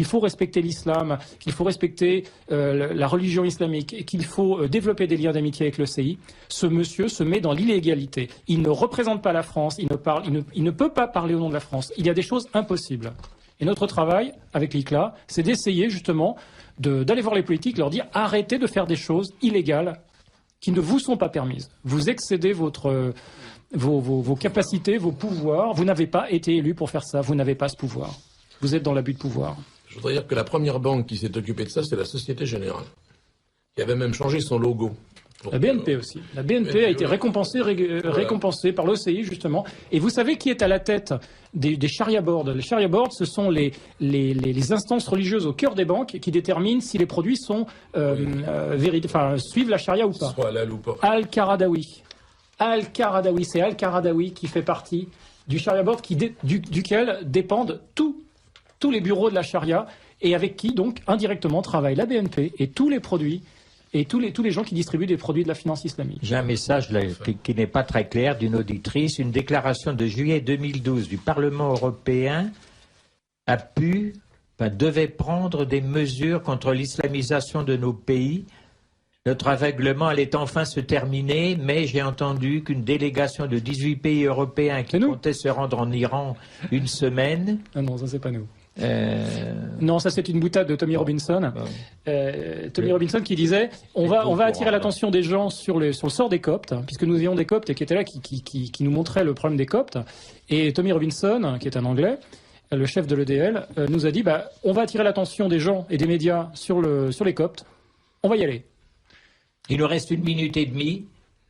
S2: faut respecter l'islam, qu'il faut respecter la religion islamique, qu'il faut développer des liens d'amitié avec l'OCI, ce monsieur se met dans l'illégalité. Il ne représente pas la France, il ne peut pas parler au nom de la France. Il y a des choses impossibles. Et notre travail, avec l'ICLA, c'est d'essayer justement d'aller voir les politiques, leur dire arrêtez de faire des choses illégales qui ne vous sont pas permises. Vous excédez vos capacités, vos pouvoirs. Vous n'avez pas été élu pour faire ça. Vous n'avez pas ce pouvoir. Vous êtes dans l'abus de pouvoir.
S3: Je voudrais dire que la première banque qui s'est occupée de ça, c'est la Société Générale, qui avait même changé son logo.
S2: La BNP aussi. La BNP a été récompensée par l'OCI, justement. Et vous savez qui est à la tête des Sharia Boards? Les Sharia Boards, ce sont les instances religieuses au cœur des banques qui déterminent si les produits sont suivent la Sharia ou pas.
S3: Soit halal ou pas.
S2: Al-Qaradawi. Al-Qaradawi, c'est Al-Qaradawi qui fait partie du Sharia Board duquel dépendent tous les bureaux de la Sharia et avec qui, donc, indirectement, travaille la BNP et tous les produits et tous les gens qui distribuent des produits de la finance islamique.
S1: J'ai un message là, qui n'est pas très clair d'une auditrice. Une déclaration de juillet 2012 du Parlement européen devait prendre des mesures contre l'islamisation de nos pays. Notre aveuglement allait enfin se terminer, mais j'ai entendu qu'une délégation de 18 pays européens qui comptait se rendre en Iran une semaine...
S2: Ah non, ça c'est pas nous. Non, ça c'est une boutade de Tommy Robinson. Tommy Robinson qui disait on va attirer l'attention des gens sur le sort des Coptes, hein, puisque nous avions des Coptes qui étaient là, qui nous montraient le problème des Coptes. Et Tommy Robinson, qui est un Anglais, le chef de l'EDL, nous a dit on va attirer l'attention des gens et des médias sur les Coptes. On va y aller.
S1: Il nous reste 1 minute et demie.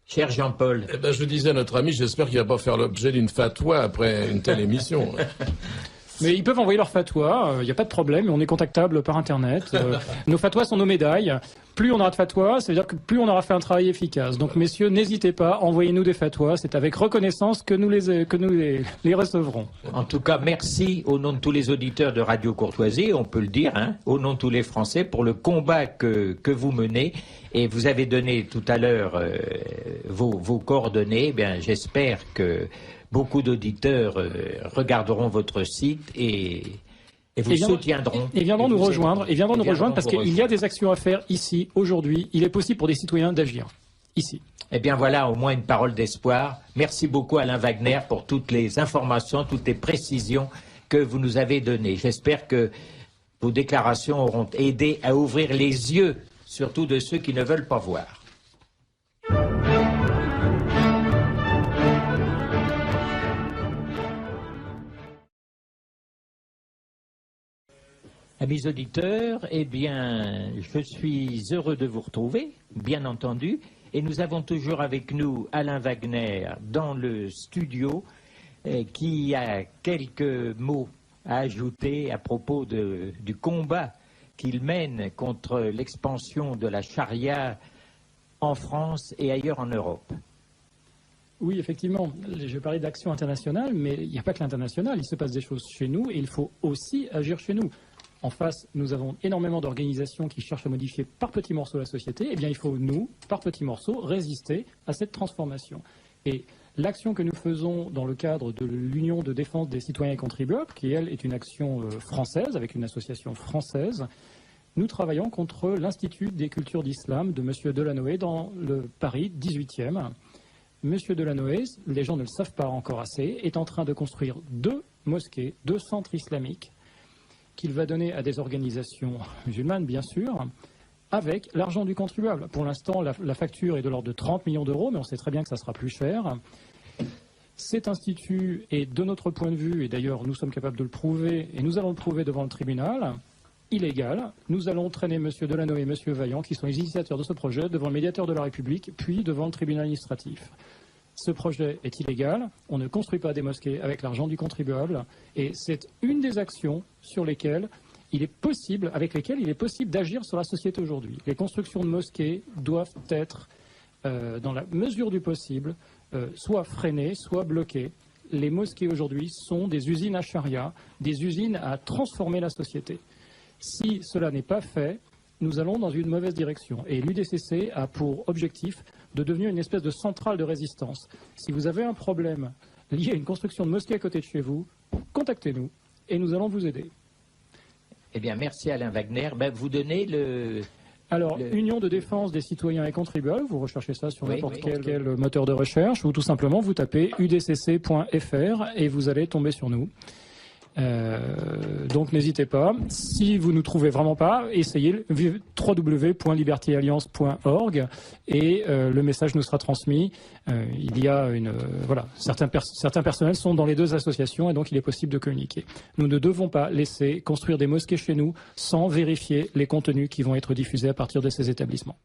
S1: Cher Jean-Paul.
S3: Je disais à notre ami, j'espère qu'il ne va pas faire l'objet d'une fatwa après une telle émission.
S2: Mais ils peuvent envoyer leur fatwa, il n'y a pas de problème, on est contactable par Internet. Nos fatwas sont nos médailles. Plus on aura de fatwas, ça veut dire que plus on aura fait un travail efficace. Donc messieurs, n'hésitez pas, envoyez-nous des fatwas, c'est avec reconnaissance que nous les recevrons.
S1: En tout cas, merci au nom de tous les auditeurs de Radio Courtoisie, on peut le dire, hein, au nom de tous les Français, pour le combat que vous menez. Et vous avez donné tout à l'heure vos coordonnées. Eh bien, j'espère que beaucoup d'auditeurs regarderont votre site et vous soutiendront.
S2: Et viendront nous rejoindre, parce qu'il y a des actions à faire ici, aujourd'hui. Il est possible pour des citoyens d'agir, ici.
S1: Eh bien voilà, au moins une parole d'espoir. Merci beaucoup Alain Wagner pour toutes les informations, toutes les précisions que vous nous avez données. J'espère que vos déclarations auront aidé à ouvrir les yeux, surtout de ceux qui ne veulent pas voir. Amis auditeurs, eh bien, je suis heureux de vous retrouver, bien entendu, et nous avons toujours avec nous Alain Wagner dans le studio, qui a quelques mots à ajouter à propos du combat qu'il mène contre l'expansion de la charia en France et ailleurs en Europe.
S2: Oui, effectivement, je parlais d'action internationale, mais il n'y a pas que l'international, il se passe des choses chez nous et il faut aussi agir chez nous. En face, nous avons énormément d'organisations qui cherchent à modifier par petits morceaux la société. Eh bien, il faut, nous, par petits morceaux, résister à cette transformation. Et l'action que nous faisons dans le cadre de l'Union de défense des citoyens et contribuables, qui, elle, est une action française, avec une association française, nous travaillons contre l'Institut des cultures d'islam de M. Delanoë dans le Paris 18e. M. Delanoë, les gens ne le savent pas encore assez, est en train de construire 2 mosquées, 2 centres islamiques, qu'il va donner à des organisations musulmanes, bien sûr, avec l'argent du contribuable. Pour l'instant, la facture est de l'ordre de 30 millions d'euros, mais on sait très bien que ça sera plus cher. Cet institut est, de notre point de vue, et d'ailleurs nous sommes capables de le prouver, et nous allons le prouver devant le tribunal, illégal. Nous allons traîner M. Delanoë et M. Vaillant, qui sont les initiateurs de ce projet, devant le médiateur de la République, puis devant le tribunal administratif. Ce projet est illégal, on ne construit pas des mosquées avec l'argent du contribuable, et c'est une des actions sur lesquelles avec lesquelles il est possible d'agir sur la société aujourd'hui. Les constructions de mosquées doivent être, dans la mesure du possible, soit freinées, soit bloquées. Les mosquées aujourd'hui sont des usines à charia, des usines à transformer la société. Si cela n'est pas fait, nous allons dans une mauvaise direction. Et l'UDCC a pour objectif de devenir une espèce de centrale de résistance. Si vous avez un problème lié à une construction de mosquée à côté de chez vous, contactez-nous et nous allons vous aider.
S1: Eh bien, merci Alain Wagner. Vous donnez le...
S2: Alors, Union de défense des citoyens et contribuables, vous recherchez ça sur n'importe quel moteur de recherche ou tout simplement vous tapez udcc.fr et vous allez tomber sur nous. Donc n'hésitez pas. Si vous ne nous trouvez vraiment pas, essayez www.libertyalliance.org et le message nous sera transmis. Il y a certains personnels sont dans les 2 associations et donc il est possible de communiquer. Nous ne devons pas laisser construire des mosquées chez nous sans vérifier les contenus qui vont être diffusés à partir de ces établissements.